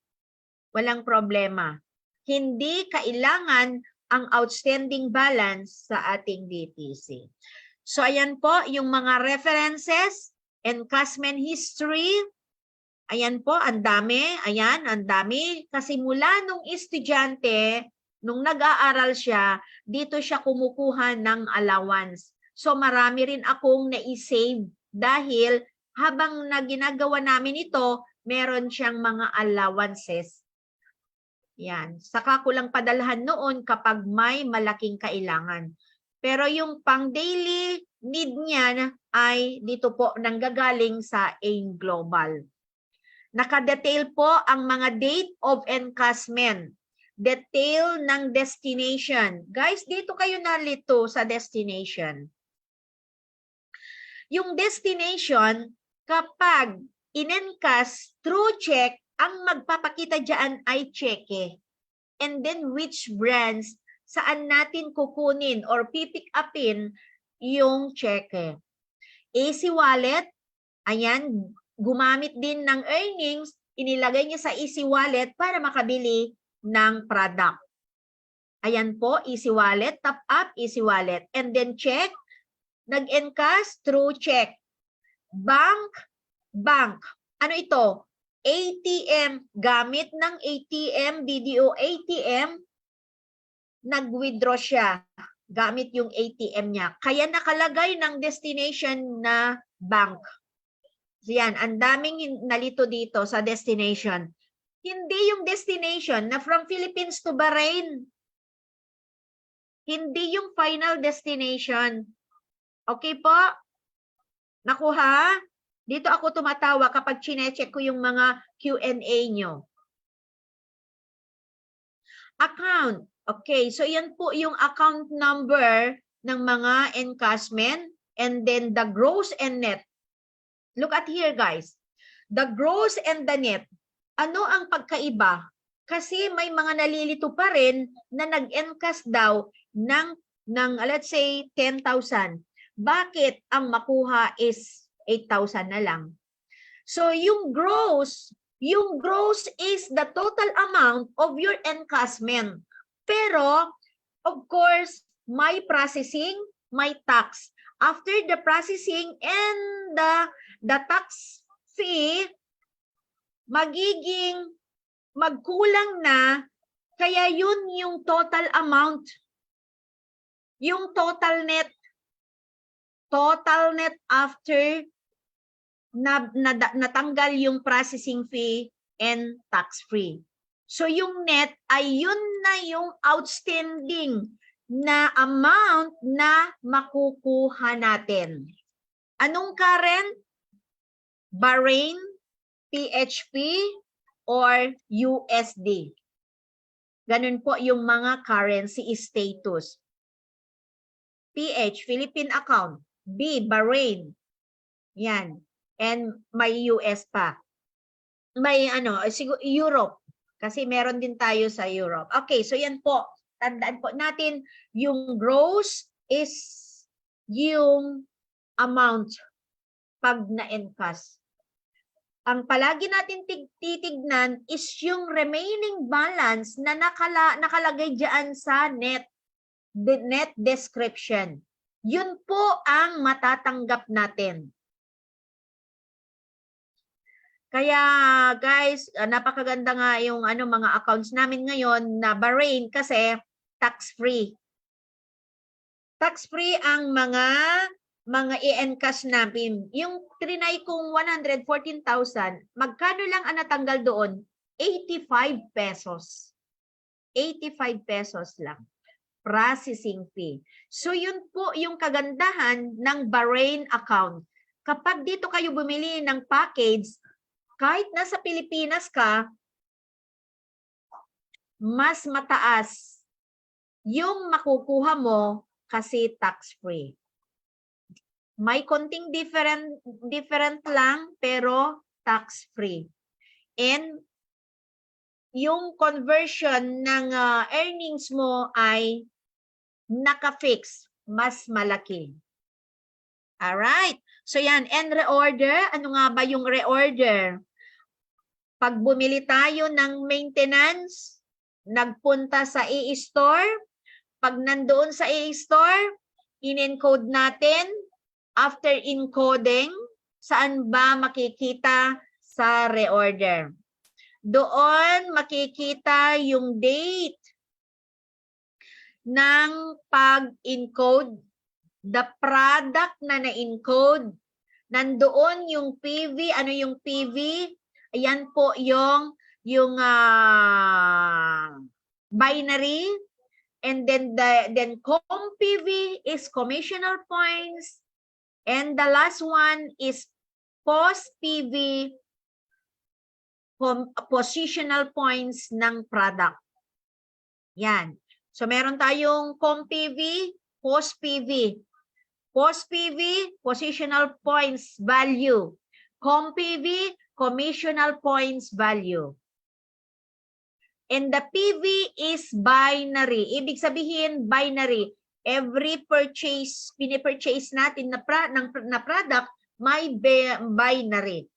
[SPEAKER 1] Walang problema. Hindi kailangan ang outstanding balance sa ating DTC. So, ayan po, yung mga references, encashment history. Ayan po, ang dami. Ayan, ang dami. Kasi mula nung estudyante, nung nag-aaral siya, dito siya kumukuha ng allowance. So, marami rin akong na-save dahil habang ginagawa namin ito, meron siyang mga allowances. Yan. Saka ko lang padalhan noon kapag may malaking kailangan. Pero yung pang daily need niya ay dito po nanggagaling sa AIM Global. Nakadetail po ang mga date of encashment. Detail ng destination. Guys, dito kayo nalito sa destination. Yung destination, kapag in-encash through check, ang magpapakita dyan ay cheque. And then which branch, saan natin kukunin or pipick upin yung cheque. Easy Wallet, ayan, gumamit din ng earnings, inilagay niya sa Easy Wallet para makabili ng product. Ayan po, Easy Wallet, top up, Easy Wallet. And then check, nag-encash through check. Bank. Ano ito? ATM, gamit ng ATM, BDO ATM, nag-withdraw siya gamit yung ATM niya. Kaya nakalagay ng destination na bank. So yan, ang daming nalito dito sa destination. Hindi yung destination na from Philippines to Bahrain. Hindi yung final destination. Okay po? Nakuha? Dito ako tumatawa kapag chinecheck ko yung mga Q&A nyo. Account. Okay, so yan po yung account number ng mga encashment and then the gross and net. Look at here guys. The gross and the net. Ano ang pagkaiba? Kasi may mga nalilito pa rin na nag-encash daw ng let's say 10,000. Bakit ang makuha is 8,000 na lang? So yung gross is the total amount of your encashment. Pero of course, may processing, may tax. After the processing and the tax fee, magkulang na, kaya yun yung total amount. Yung total net after natanggal yung processing fee and tax free. So yung net ay yun na yung outstanding na amount na makukuha natin. Anong current? Bahrain, PHP, or USD. Ganun po yung mga currency status. PH, Philippine account. B, Bahrain. Yan. And may US pa. May siguro Europe. Kasi meron din tayo sa Europe. Okay, so yan po. Tandaan po natin, yung gross is yung amount pag na-encash. Ang palagi natin titignan is yung remaining balance na nakalagay dyan sa net description. Yun po ang matatanggap natin. Kaya guys, napakaganda nga yung mga accounts namin ngayon na Bahrain kasi tax-free. Tax-free ang mga i-encash namin. Yung trinay kong 114,000, magkano lang ang natanggal doon? 85 pesos. 85 pesos lang. Processing fee. So yun po yung kagandahan ng Bahrain account. Kapag dito kayo bumili ng package, kahit nasa Pilipinas ka, mas mataas yung makukuha mo kasi tax-free. May konting different lang pero tax-free. And yung conversion ng earnings mo ay naka-fix, mas malaki. Alright. So yan, and reorder. Ano nga ba yung reorder? Pag bumili tayo ng maintenance, nagpunta sa e-store, pag nandoon sa e-store, in-encode natin. After encoding, saan ba makikita sa reorder? Doon makikita yung date ng pag-encode, the product na na-encode. Nandoon yung PV. Ano yung PV? Ayan po yung binary. And then COM-PV is commissional points. And the last one is post-PV positional points ng product. Yan. So meron tayong COM-PV, post-PV. Post-PV, positional points value. COM-PV, commissional points value. And the PV is binary. Ibig sabihin, binary. Every purchase, pinipurchase natin na product, may binary.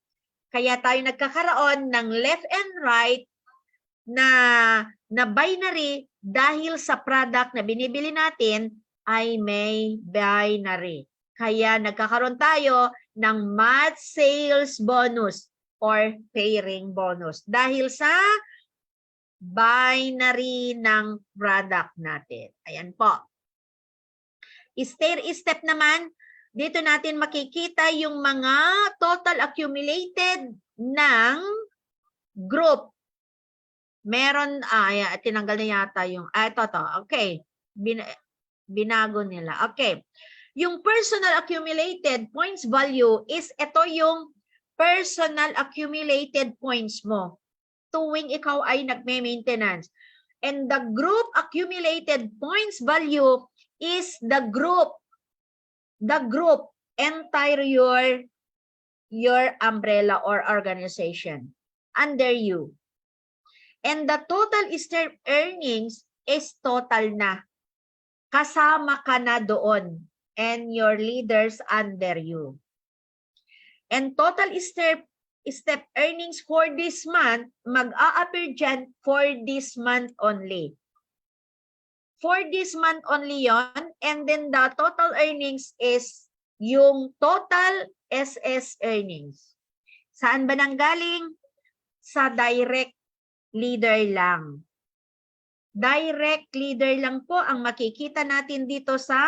[SPEAKER 1] Kaya tayo nagkakaroon ng left and right na binary dahil sa product na binibili natin ay may binary. Kaya nagkakaroon tayo ng match sales bonus or pairing bonus dahil sa binary ng product natin. Ayan po. Step naman, dito natin makikita yung mga total accumulated ng group. Meron, tinanggal na yata yung, ito. Okay. Binago nila. Okay. Yung personal accumulated points value is ito yung personal accumulated points mo tuwing ikaw ay nagme-maintenance. And the group accumulated points value is the group entire your umbrella or organization under you. And the total step earnings is total na. Kasama ka na doon and your leaders under you. And total step earnings for this month, mag-a-appear dyan for this month only. For this month only yon, and then the total earnings is yung total SS earnings. Saan ba nanggaling? Sa direct leader lang. Direct leader lang po ang makikita natin dito sa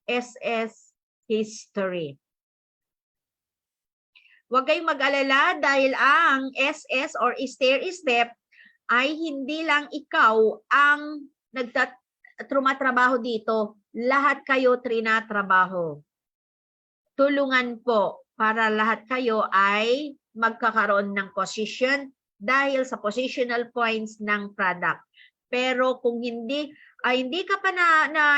[SPEAKER 1] SS history. Huwag kayong mag-alala dahil ang SS or stair-step ay hindi lang ikaw ang trumatrabaho dito. Lahat kayo trinatrabaho. Tulungan po para lahat kayo ay magkakaroon ng position dahil sa positional points ng product. Pero kung hindi ka pa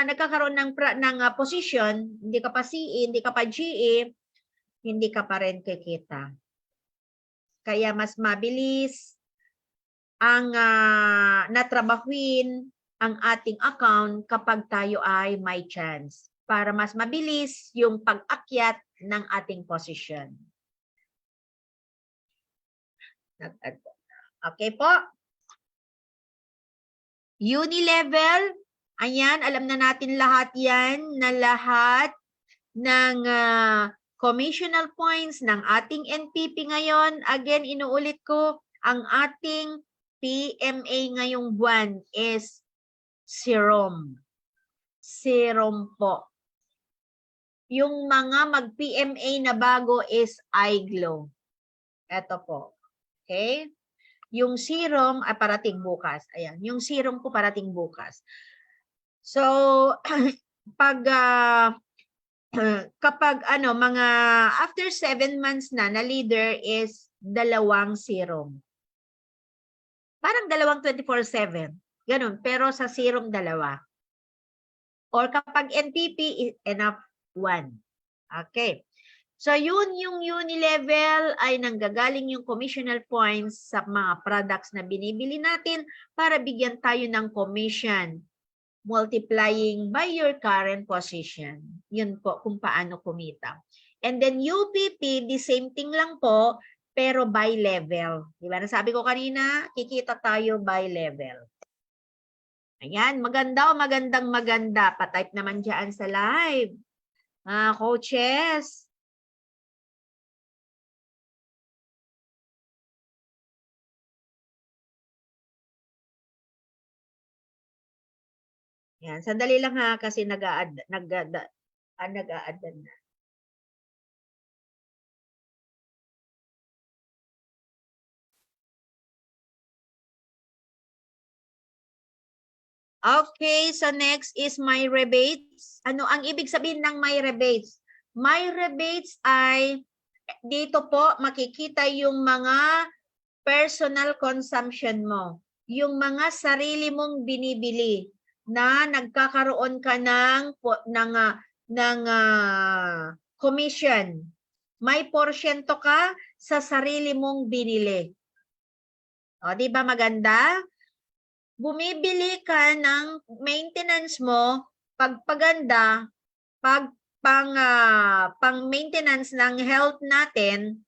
[SPEAKER 1] nagkakaroon ng position, hindi ka pa CE, hindi ka pa GE, hindi ka pa rin kikita. Kaya mas mabilis ang natrabahuin ang ating account kapag tayo ay may chance para mas mabilis yung pag-akyat ng ating position. Okay po? Unilevel, ayan, alam na natin lahat yan, na lahat ng commissional points ng ating NPP ngayon. Again, inuulit ko, ang ating PMA ngayong buwan is serum. Serum po. Yung mga mag-PMA na bago is iGlow. Ito po. Okay? Yung serum ay parating bukas. Ayan, yung serum ko parating bukas. So, kapag mga after 7 months na leader is 2 serum. Parang 2 24/7. Ganun, pero sa serum 2. Or kapag NPP, enough 1. Okay. So, yun yung Unilevel ay nanggagaling yung commissional points sa mga products na binibili natin para bigyan tayo ng commission multiplying by your current position. Yun po kung paano kumita. And then UPP, the same thing lang po, pero by level. Di ba? Nasabi ko kanina, kikita tayo by level. Ayan, maganda o maganda. Patype naman dyan sa live. Coaches. Yan, sandali lang ha kasi nag-a-add na. Okay, so next is my rebates. Ano ang ibig sabihin ng my rebates? My rebates ay dito po makikita yung mga personal consumption mo. Yung mga sarili mong binibili na nagkakaroon ka ng commission. May porsyento ka sa sarili mong binili. O, di ba maganda? Bumibili ka ng maintenance mo, pagpaganda, pang maintenance ng health natin,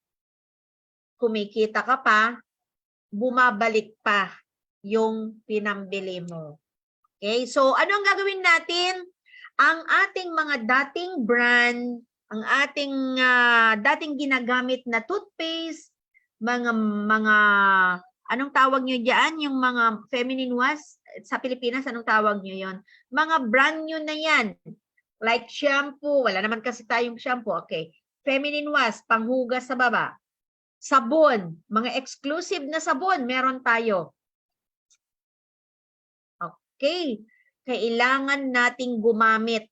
[SPEAKER 1] kumikita ka pa, bumabalik pa yung pinambili mo. Okay, so ano ang gagawin natin? Ang ating mga dating brand, ang ating dating ginagamit na toothpaste, mga anong tawag nyo dyan? Yung mga feminine wash sa Pilipinas, anong tawag nyo yon? Mga brand nyo na yan. Like shampoo, wala naman kasi tayong shampoo. Okay. Feminine wash, panghugas sa baba. Sabon, mga exclusive na sabon, meron tayo. Okay. Kailangan nating gumamit.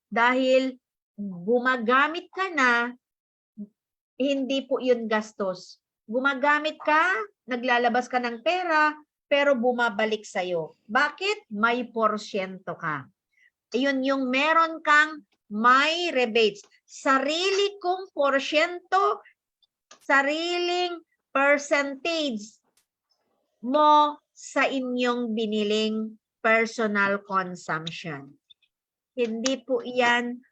[SPEAKER 1] Dahil gumagamit ka na, hindi po yun gastos. Gumagamit ka, naglalabas ka ng pera, pero bumabalik sa'yo. Bakit? May porsyento ka. Ayun yung meron kang may rebates. Sarili kong porsyento, sariling percentage mo sa inyong biniling personal consumption. Hindi po yan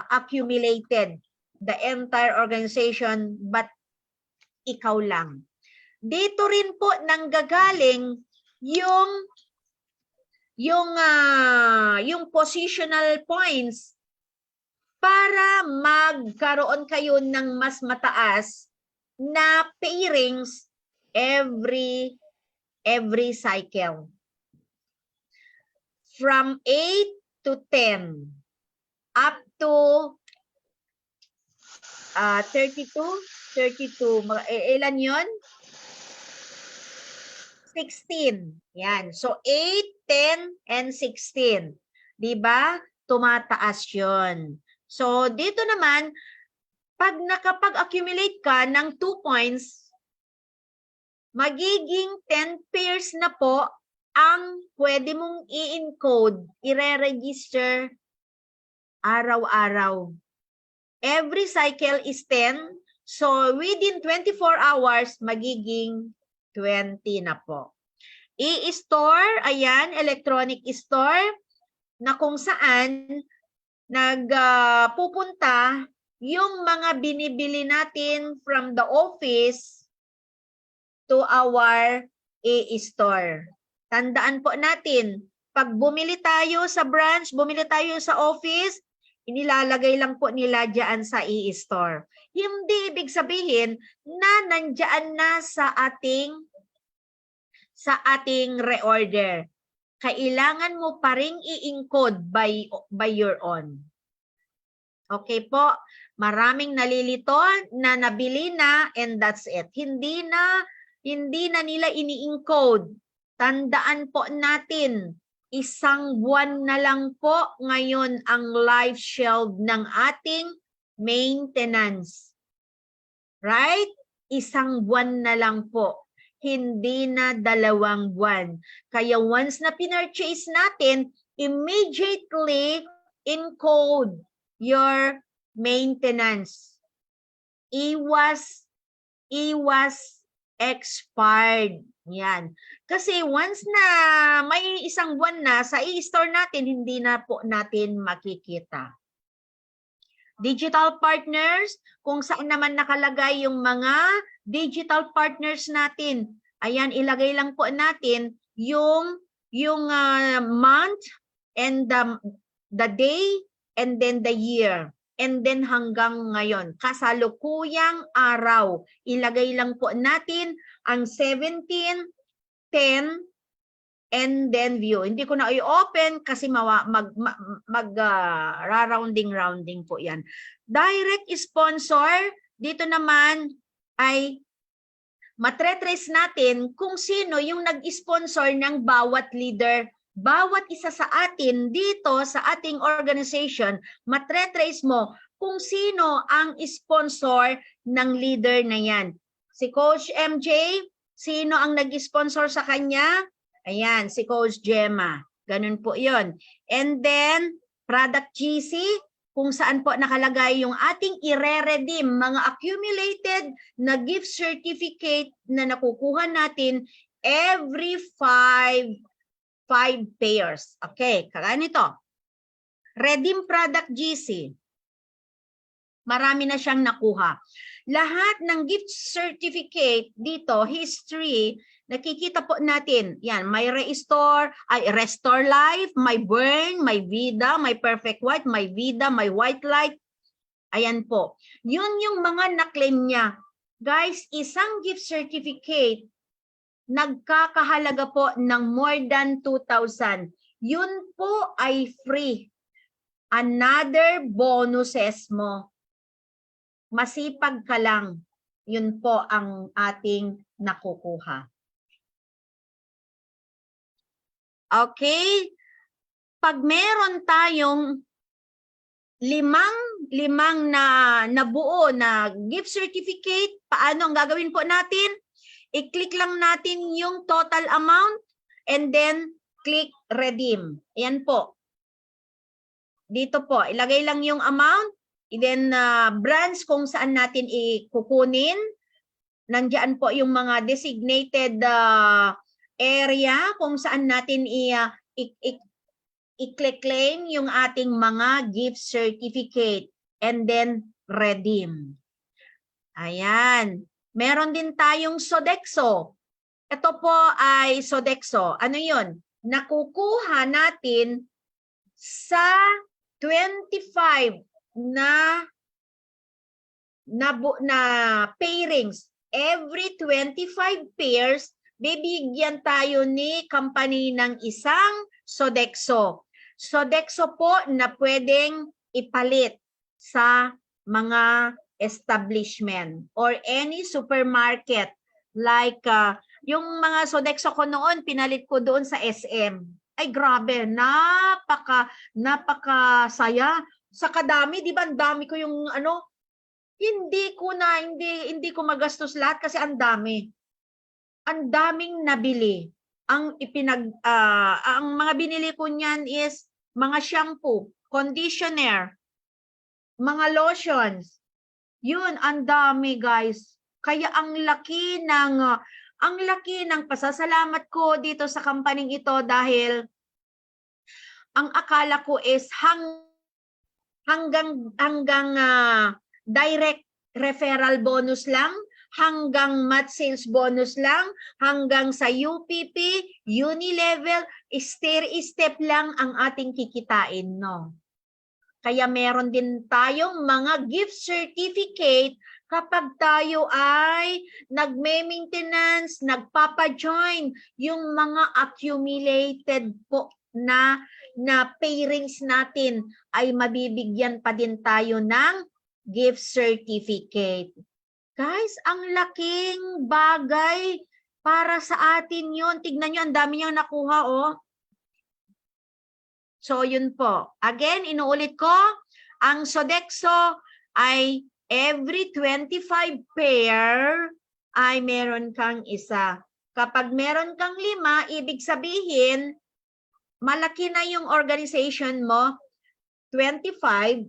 [SPEAKER 1] accumulated, the entire organization, but ikaw lang. Dito rin po nanggagaling yung positional points para magkaroon kayo ng mas mataas na pairings every cycle. From 8 to 10 up to 32. Ilan yun? 16. Yan. So, 8, 10, and 16. Diba? Tumataas yun. So, dito naman, pag nakapag-accumulate ka ng 2 points, magiging 10 pairs na po ang pwede mong i-encode, i-re-register araw-araw. Every cycle is 10. So, within 24 hours, magiging 20 na po. I-store, ayan, electronic store, na kung saan nagpupunta yung mga binibili natin from the office to our e-store. Tandaan po natin, pag bumili tayo sa branch, bumili tayo sa office, inilalagay lang po nila dyan sa e-store. Hindi ibig sabihin na nandyan na sa ating reorder. Kailangan mo pa ring i-encode by your own. Okay po, maraming nalilito na nabili na and that's it. Hindi na nila ini-encode. Tandaan po natin, 1 buwan na lang po ngayon ang life shelf ng ating maintenance. Right? 1 buwan na lang po. Hindi na 2 buwan. Kaya once na pinurchase natin, immediately encode your maintenance. Iwas expired. Yan. Kasi once na may 1 buwan na sa e-store natin, hindi na po natin makikita. Digital partners, kung saan naman nakalagay yung mga digital partners natin. Ayan, ilagay lang po natin yung month and the day and then the year. And then hanggang ngayon, kasalukuyang araw. Ilagay lang po natin ang 17, 10, and then view. Hindi ko na i-open kasi rounding po yan. Direct sponsor, dito naman ay matre-trace natin kung sino yung nag-sponsor ng bawat leader. Bawat isa sa atin dito sa ating organization, matre-trace mo kung sino ang sponsor ng leader na yan. Si Coach MJ, sino ang nag-sponsor sa kanya? Ayan, si Coach Gemma. Ganun po yun. And then, Product GC, kung saan po nakalagay yung ating i-redeem, mga accumulated na gift certificate na nakukuha natin every 5 pairs. Okay, kaya nito. Redeem Product GC. Marami na siyang nakuha. Lahat ng gift certificate dito, history, nakikita po natin. Yan, may Restore Life, may Burn, may Vida, may Perfect White, may Vida, may White Light. Ayan po. Yun yung mga na-claim niya. Guys, isang gift certificate, nagkakahalaga po ng more than 2,000. Yun po ay free. Another bonuses mo. Masipag ka lang. Yun po ang ating nakukuha. Okay? Pag meron tayong limang na nabuo na gift certificate, paano ang gagawin po natin? I-click lang natin yung total amount and then click redeem. Ayan po. Dito po, ilagay lang yung amount, and then branch kung saan natin ikukunin. Nandiyan po yung mga designated area kung saan natin i-click claim yung ating mga gift certificate and then redeem. Ayan. Meron din tayong Sodexo. Ito po ay Sodexo. Ano yun? Nakukuha natin sa 25 na pairings. Every 25 pairs, bibigyan tayo ni company ng isang Sodexo. Sodexo po na pwedeng ipalit sa mga establishment or any supermarket like Yung mga Sodexo ko noon, pinalit ko doon sa SM. Ay grabe, napaka saya. Sa kadami, di ba, ang dami ko yung ano, hindi ko magastos lahat kasi ang dami. Ang daming nabili. Ang mga binili ko niyan is mga shampoo, conditioner, mga lotions. Yun, ang dami guys. Kaya ang laki ng pasasalamat ko dito sa kampaning ito dahil ang akala ko is hanggang direct referral bonus lang, hanggang match sales bonus lang, hanggang sa UPP, Unilevel, step lang ang ating kikitain, no? Kaya meron din tayong mga gift certificate kapag tayo ay nagme-maintenance, nagpapa-join, yung mga accumulated po na payrings natin ay mabibigyan pa din tayo ng gift certificate. Guys, ang laking bagay para sa atin yun. Tignan nyo, ang dami niyang nakuha, oh. So, yun po. Again, inuulit ko, ang Sodexo ay every 25 pair ay meron kang isa. Kapag meron kang 5, ibig sabihin, malaki na yung organization mo, 25.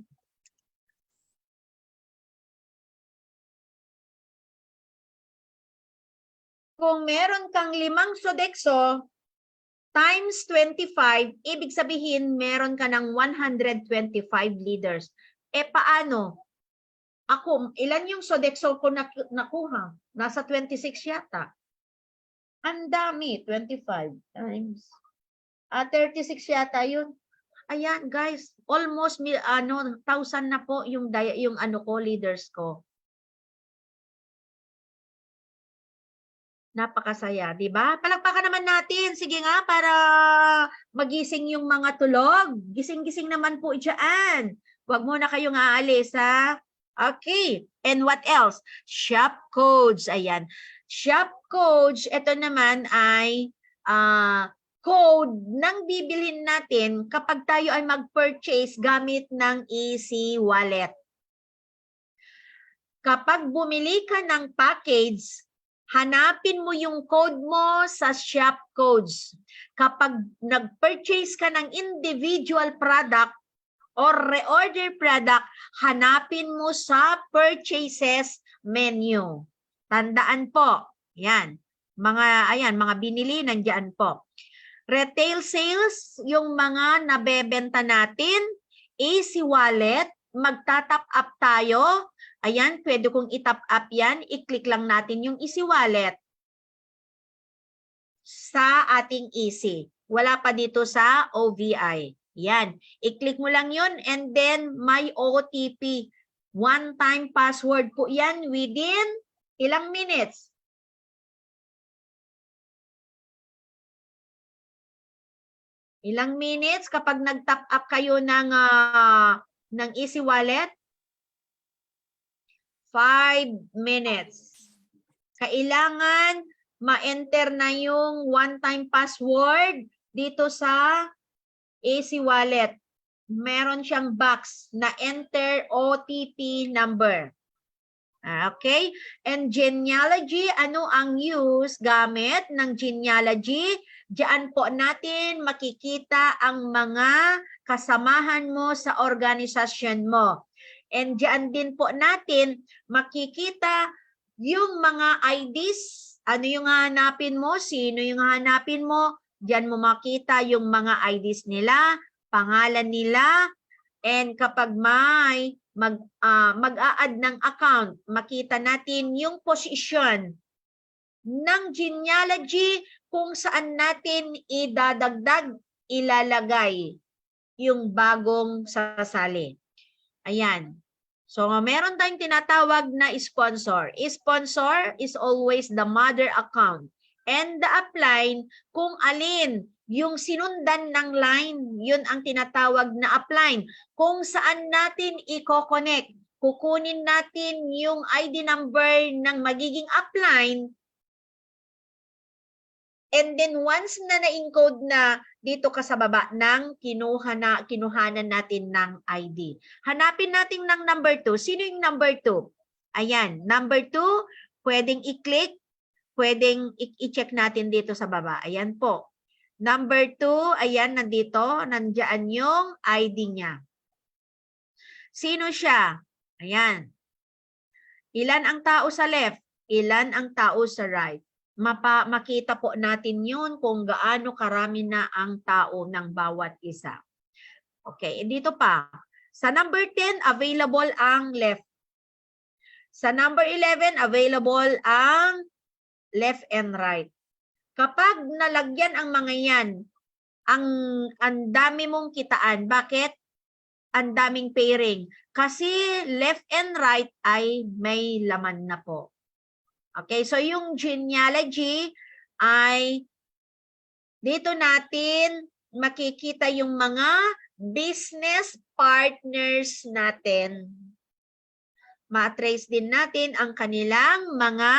[SPEAKER 1] Kung meron kang 5 Sodexo, times 25, ibig sabihin meron ka ng 125 leaders. Paano? Ako, ilan yung Sodexo ko nakuha? Nasa 26 yata. Ang dami, 25 times. 36 yata yun. Ayan, guys, almost 1,000 na po yung leaders ko. Napakasaya, di ba? Palakpakan naman natin. Sige nga, para magising yung mga tulog. Gising-gising naman po dyan. Huwag muna kayong aalis, ha? Okay. And what else? Shop codes. Ayan. Shop codes, ito naman ay code ng bibilhin natin kapag tayo ay mag-purchase gamit ng Easy Wallet. Kapag bumili ka ng package, hanapin mo yung code mo sa shop codes. Kapag nag-purchase ka ng individual product or reorder product, hanapin mo sa purchases menu. Tandaan po, yan. Mga binili, nandiyan po. Retail sales, yung mga nabebenta natin, Easy Wallet, magta-top up tayo. Ayan, pwede kong i-top up yan. I-click lang natin yung Easy Wallet sa ating Easy. Wala pa dito sa OVI. Yan. I-click mo lang yun and then my OTP. One-time password po yan within ilang minutes. Ilang minutes kapag nag-top up kayo ng Easy Wallet? 5 minutes. Kailangan ma-enter na yung one-time password dito sa Easy Wallet. Meron siyang box na enter OTP number. Okay? And genealogy, ano ang use gamit ng genealogy? Diyan po natin makikita ang mga kasamahan mo sa organisasyon mo. And diyan din po natin makikita yung mga IDs. Ano yung hahanapin mo? Sino yung hahanapin mo? Diyan mo makita yung mga IDs nila, pangalan nila, and kapag may mag-a-add ng account, makita natin yung position ng genealogy kung saan natin idadagdag, ilalagay yung bagong sasali. Ayan. So, meron tayong tinatawag na sponsor. Sponsor is always the mother account. And the upline, kung alin yung sinundan ng line, yun ang tinatawag na upline. Kung saan natin i-connect, kukunin natin yung ID number ng magiging upline And then once na na-encode na dito ka sa baba ng kinuhanan natin ng ID. Hanapin natin ng number 2. Sino yung number 2? Ayan, number 2, pwedeng i-click, pwedeng i-check natin dito sa baba. Ayan po. Number 2, ayan, nandito, nandiyan yung ID niya. Sino siya? Ayan. Ilan ang tao sa left? Ilan ang tao sa right? Makita po natin yun kung gaano karami na ang tao ng bawat isa. Okay, dito pa. Sa number 10, available ang left. Sa number 11, available ang left and right. Kapag nalagyan ang mga yan, ang dami mong kitaan. Bakit? Ang daming pairing. Kasi left and right ay may laman na po. Okay, so yung genealogy ay dito natin makikita yung mga business partners natin. Ma-trace din natin ang kanilang mga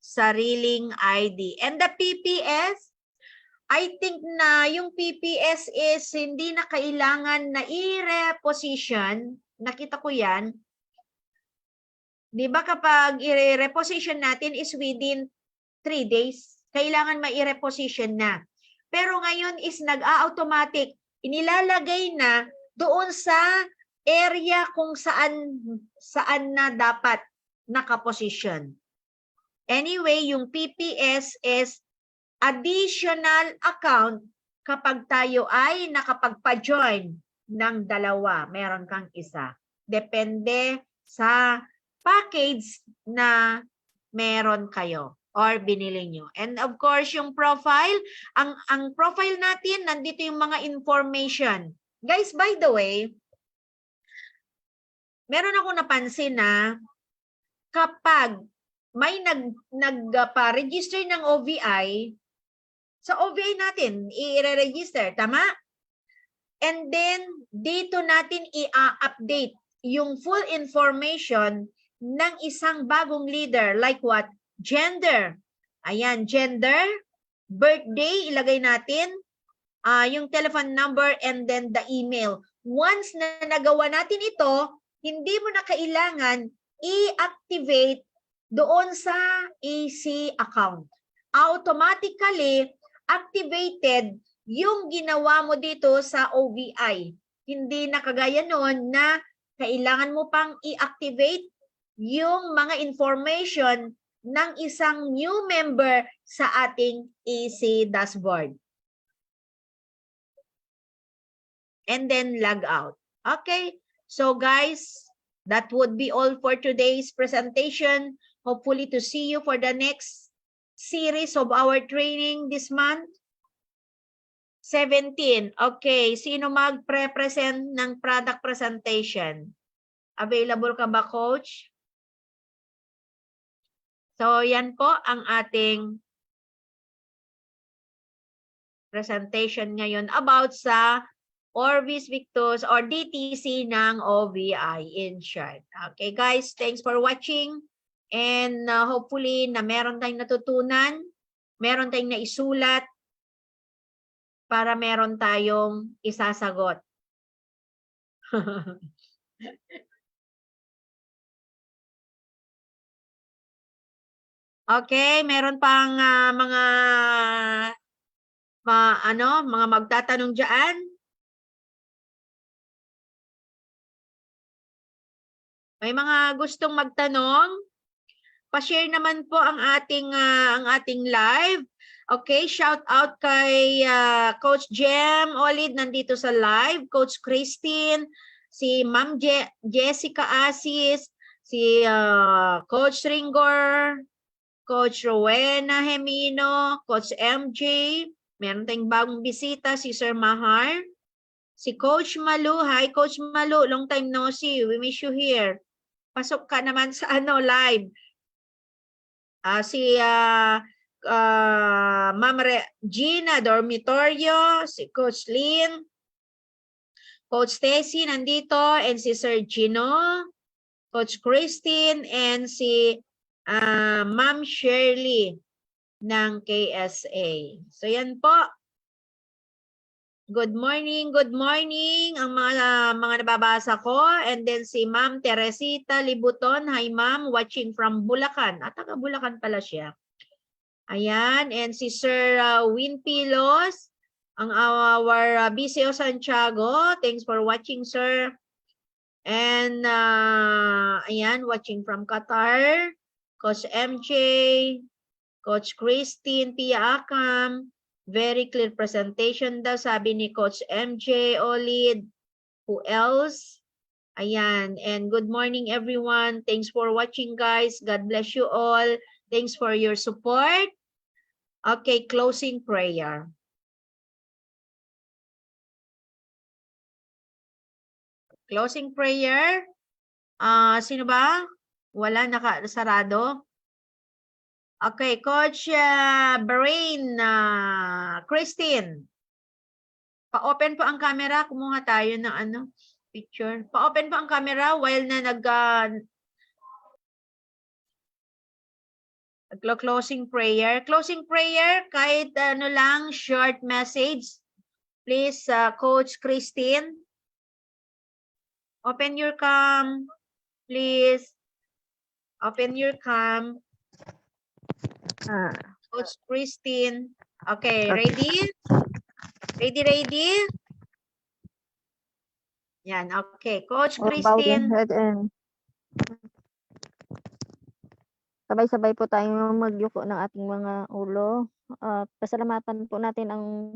[SPEAKER 1] sariling ID. And the PPS, I think na yung PPS is hindi na kailangan na i-reposition. Nakita ko yan. Di ba kapag i-reposition natin is within 3 days, kailangan ma-i-reposition na. Pero ngayon is nag-a-automatic. Inilalagay na doon sa area kung saan na dapat nakaposition. Anyway, yung PPS is additional account kapag tayo ay nakapagpa-join ng dalawa. Meron kang isa. Depende sa package na meron kayo or binili nyo. And of course, yung profile, ang profile natin, nandito yung mga information. Guys, by the way, meron ako napansin na kapag may nagpa-register ng OVI, sa OVI natin, i-register, tama? And then, dito natin i-update yung full information ng isang bagong leader. Like what? Gender. Ayan, gender. Birthday, ilagay natin. Yung telephone number and then the email. Once na nagawa natin ito, hindi mo na kailangan i-activate doon sa AC account. Automatically activated yung ginawa mo dito sa OVI. Hindi na kagaya noon na kailangan mo pang i-activate yung mga information ng isang new member sa ating AC dashboard. And then log out. Okay, so guys, that would be all for today's presentation. Hopefully to see you for the next series of our training this month. 17. Okay, sino mag-present ng product presentation? Available ka ba, coach? So, yan po ang ating presentation ngayon about sa Orbis Victus or DTC ng OVI in short. Okay, guys, thanks for watching. And hopefully na meron tayong natutunan, meron tayong naisulat, para meron tayong isasagot. Okay, meron pang mga magtatanong diyan. May mga gustong magtanong? Pa-share naman po ang ating live. Okay, shout out kay Coach Jem Olid nandito sa live, Coach Christine, si Ma'am Jessica Asis, si Coach Ringor, Coach Rowena Hemino, Coach MJ, meron tayong bagong bisita, si Sir Mahar, si Coach Malu. Hi Coach Malu, long time no see, we miss you here. Pasok ka naman sa live. Si Ma'am Gina Dormitorio, si Coach Lynn, Coach Tessie nandito, and si Sir Gino, Coach Christine, and si Ma'am Shirley ng KSA. So yan po. Good morning ang mga nababasa ko. And then si Ma'am Teresita Libuton. Hi Ma'am, watching from Bulacan. Taga Bulacan pala siya. Ayan, and si Sir Win Pilos, ang our BCO Santiago. Thanks for watching, sir. And ayan, watching from Qatar. Coach MJ, Coach Christine, Pia Akam. Very clear presentation daw, sabi ni Coach MJ Olid. Who else? Ayan, and good morning everyone. Thanks for watching, guys. God bless you all. Thanks for your support. Okay, closing prayer. Closing prayer. Sino ba? Wala, nakasarado. Okay, Coach Brain, Christine. Pa-open po ang camera. Kumuha tayo ng picture. Pa-open po ang camera while na closing prayer. Closing prayer, kahit lang, short message. Please, Coach Christine. Open your cam, please. Open your cam. Coach Christine. Okay, ready? Ready? Yan, okay. Coach Christine.
[SPEAKER 4] Sabay-sabay po tayong magyuko ng ating mga ulo. Pasalamatan po natin ang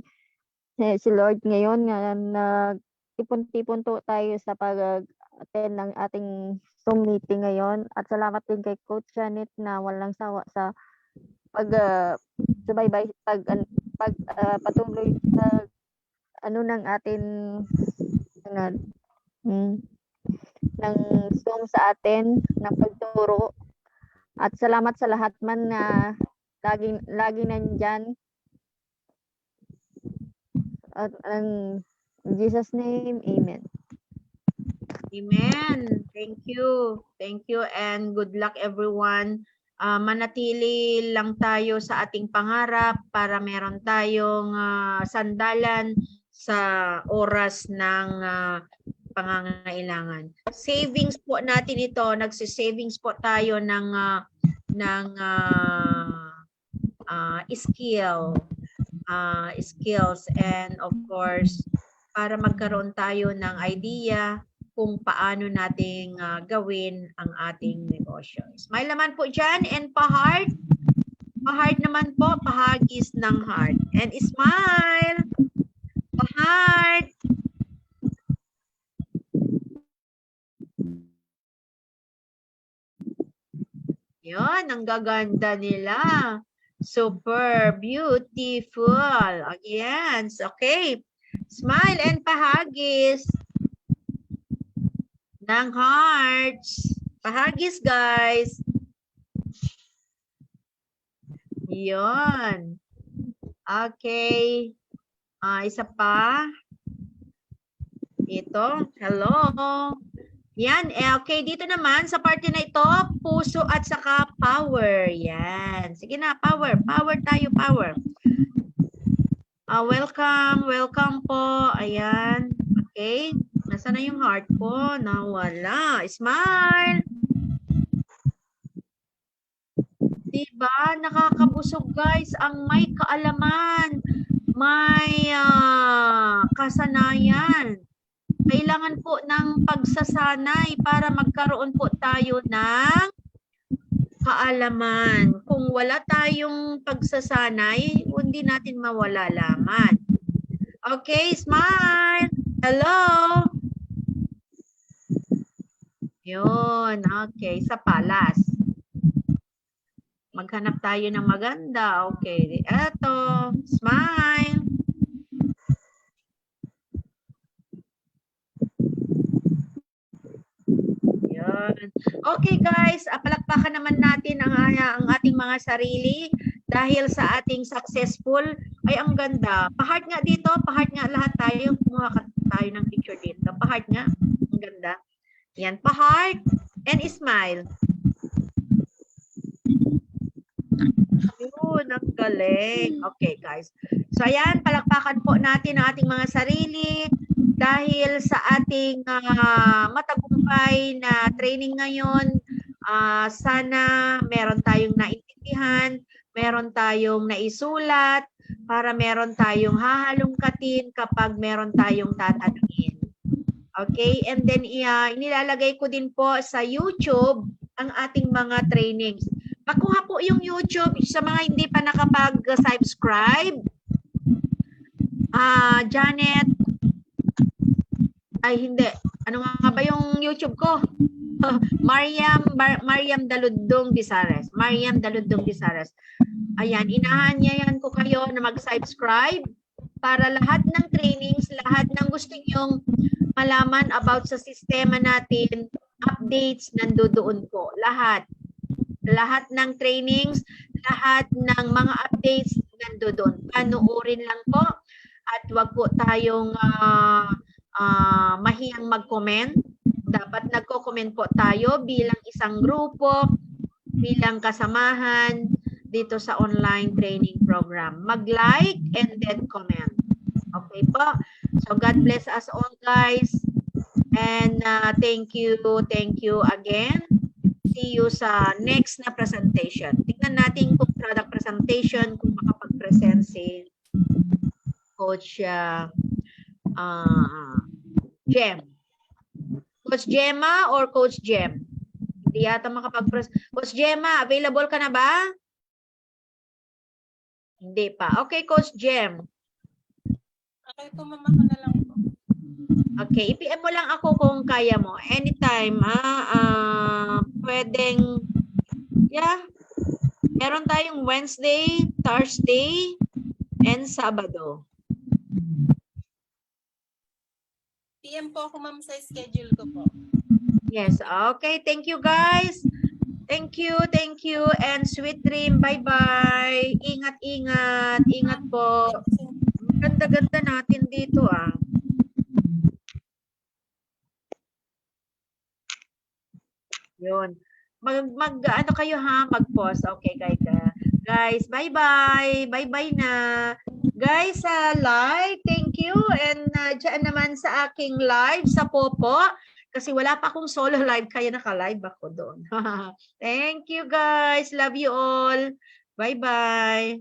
[SPEAKER 4] si Lord ngayon nga nagtipon-tipon po tayo sa pag-attend ng ating Zoom meeting ngayon. At salamat din kay Coach Janet na walang sawa sa patuloy sa ng atin ng Zoom sa atin ng pagturo. At salamat sa lahat man na lagi nandyan. At in Jesus' name, amen.
[SPEAKER 1] Amen. Thank you. Thank you and good luck everyone. Manatili lang tayo sa ating pangarap para meron tayong sandalan sa oras ng pangangailangan. Savings po natin ito, nagsisavings po tayo ng skills and of course para magkaroon tayo ng idea kung paano nating gawin ang ating negosyo. Smile naman po dyan and pa-heart. Pa-heart naman po, pahagis ng heart. And smile. Pa-heart. Yun, ang gaganda nila. Super beautiful. Again, okay. Smile and pahagis ng hearts. Pahagis, guys. Yun. Okay. Isa pa. Ito. Hello. Yan. Okay, dito naman sa party na ito, puso at saka power. Yan. Sige na, power. Power tayo, power. Welcome po. Ayan. Okay. Nasaan na yung heart ko? Nawala. Smile. Diba? Nakakabusog, guys. Ang may kaalaman. May kasanayan. Kailangan po ng pagsasanay para magkaroon po tayo ng kaalaman. Kung wala tayong pagsasanay, hindi natin mawalalaman. Okay, smile. Hello. Yun, okay. Sa palas. Maghanap tayo ng maganda. Okay, eto. Smile. Okay guys, palakpakan naman natin ang ating mga sarili dahil sa ating successful. Ay, ang ganda. Pa-heart nga dito, pa-heart nga lahat tayo. Kumuha tayo ng picture dito. Pa-heart nga. Ang ganda. Yan, pa-heart and smile. Yun. ang galing. Okay, guys. So, ayan, palakpakan po natin ang ating mga sarili dahil sa ating matagumpay na training ngayon. Sana meron tayong naintindihan, meron tayong naisulat, para meron tayong hahalungkatin kapag meron tayong tatanungin. Okay? And then, inilalagay ko din po sa YouTube ang ating mga trainings. Pakuha po yung YouTube sa mga hindi pa nakapag-subscribe. Janet. Ay, hindi. Ano nga ba yung YouTube ko? Mariam Daludong Bisares. Mariam Daludong Bisares. Ayan, inahanyayan ko kayo na mag-subscribe para lahat ng trainings, lahat ng gusto nyong malaman about sa sistema natin, updates nandoon po. Lahat. Lahat ng trainings, lahat ng mga updates nandoon. Panuorin lang po at wag po tayong mahiyang mag-comment. Dapat nagko-comment po tayo bilang isang grupo, bilang kasamahan dito sa online training program. Mag-like and then comment. Okay po? So God bless us all, guys. And thank you again. See you sa next na presentation. Tingnan natin kung product presentation, kung makapag-present si Coach Jem. Coach Gemma or Coach Jem? Hindi yata makapag-present. Coach Gemma, available ka na ba? Hindi pa. Okay, Coach Jem.
[SPEAKER 3] Okay po, mama ko na lang po.
[SPEAKER 1] Okay, i-PM mo lang ako kung kaya mo. Anytime, pwedeng, meron tayong Wednesday, Thursday, and Sabado.
[SPEAKER 3] PM po ako, ma'am, sa schedule ko po.
[SPEAKER 1] Yes, okay. Thank you, guys. Thank you, and sweet dream. Bye-bye. Ingat. Ingat po. Ganda-ganda natin dito, Yun. Ano kayo, mag-pause. Okay, guys. Guys, bye-bye. Bye-bye na. Guys, like, thank you. And dyan naman sa aking live sa Popo. Kasi wala pa akong solo live, kaya naka-live ako doon. Thank you, guys. Love you all. Bye-bye.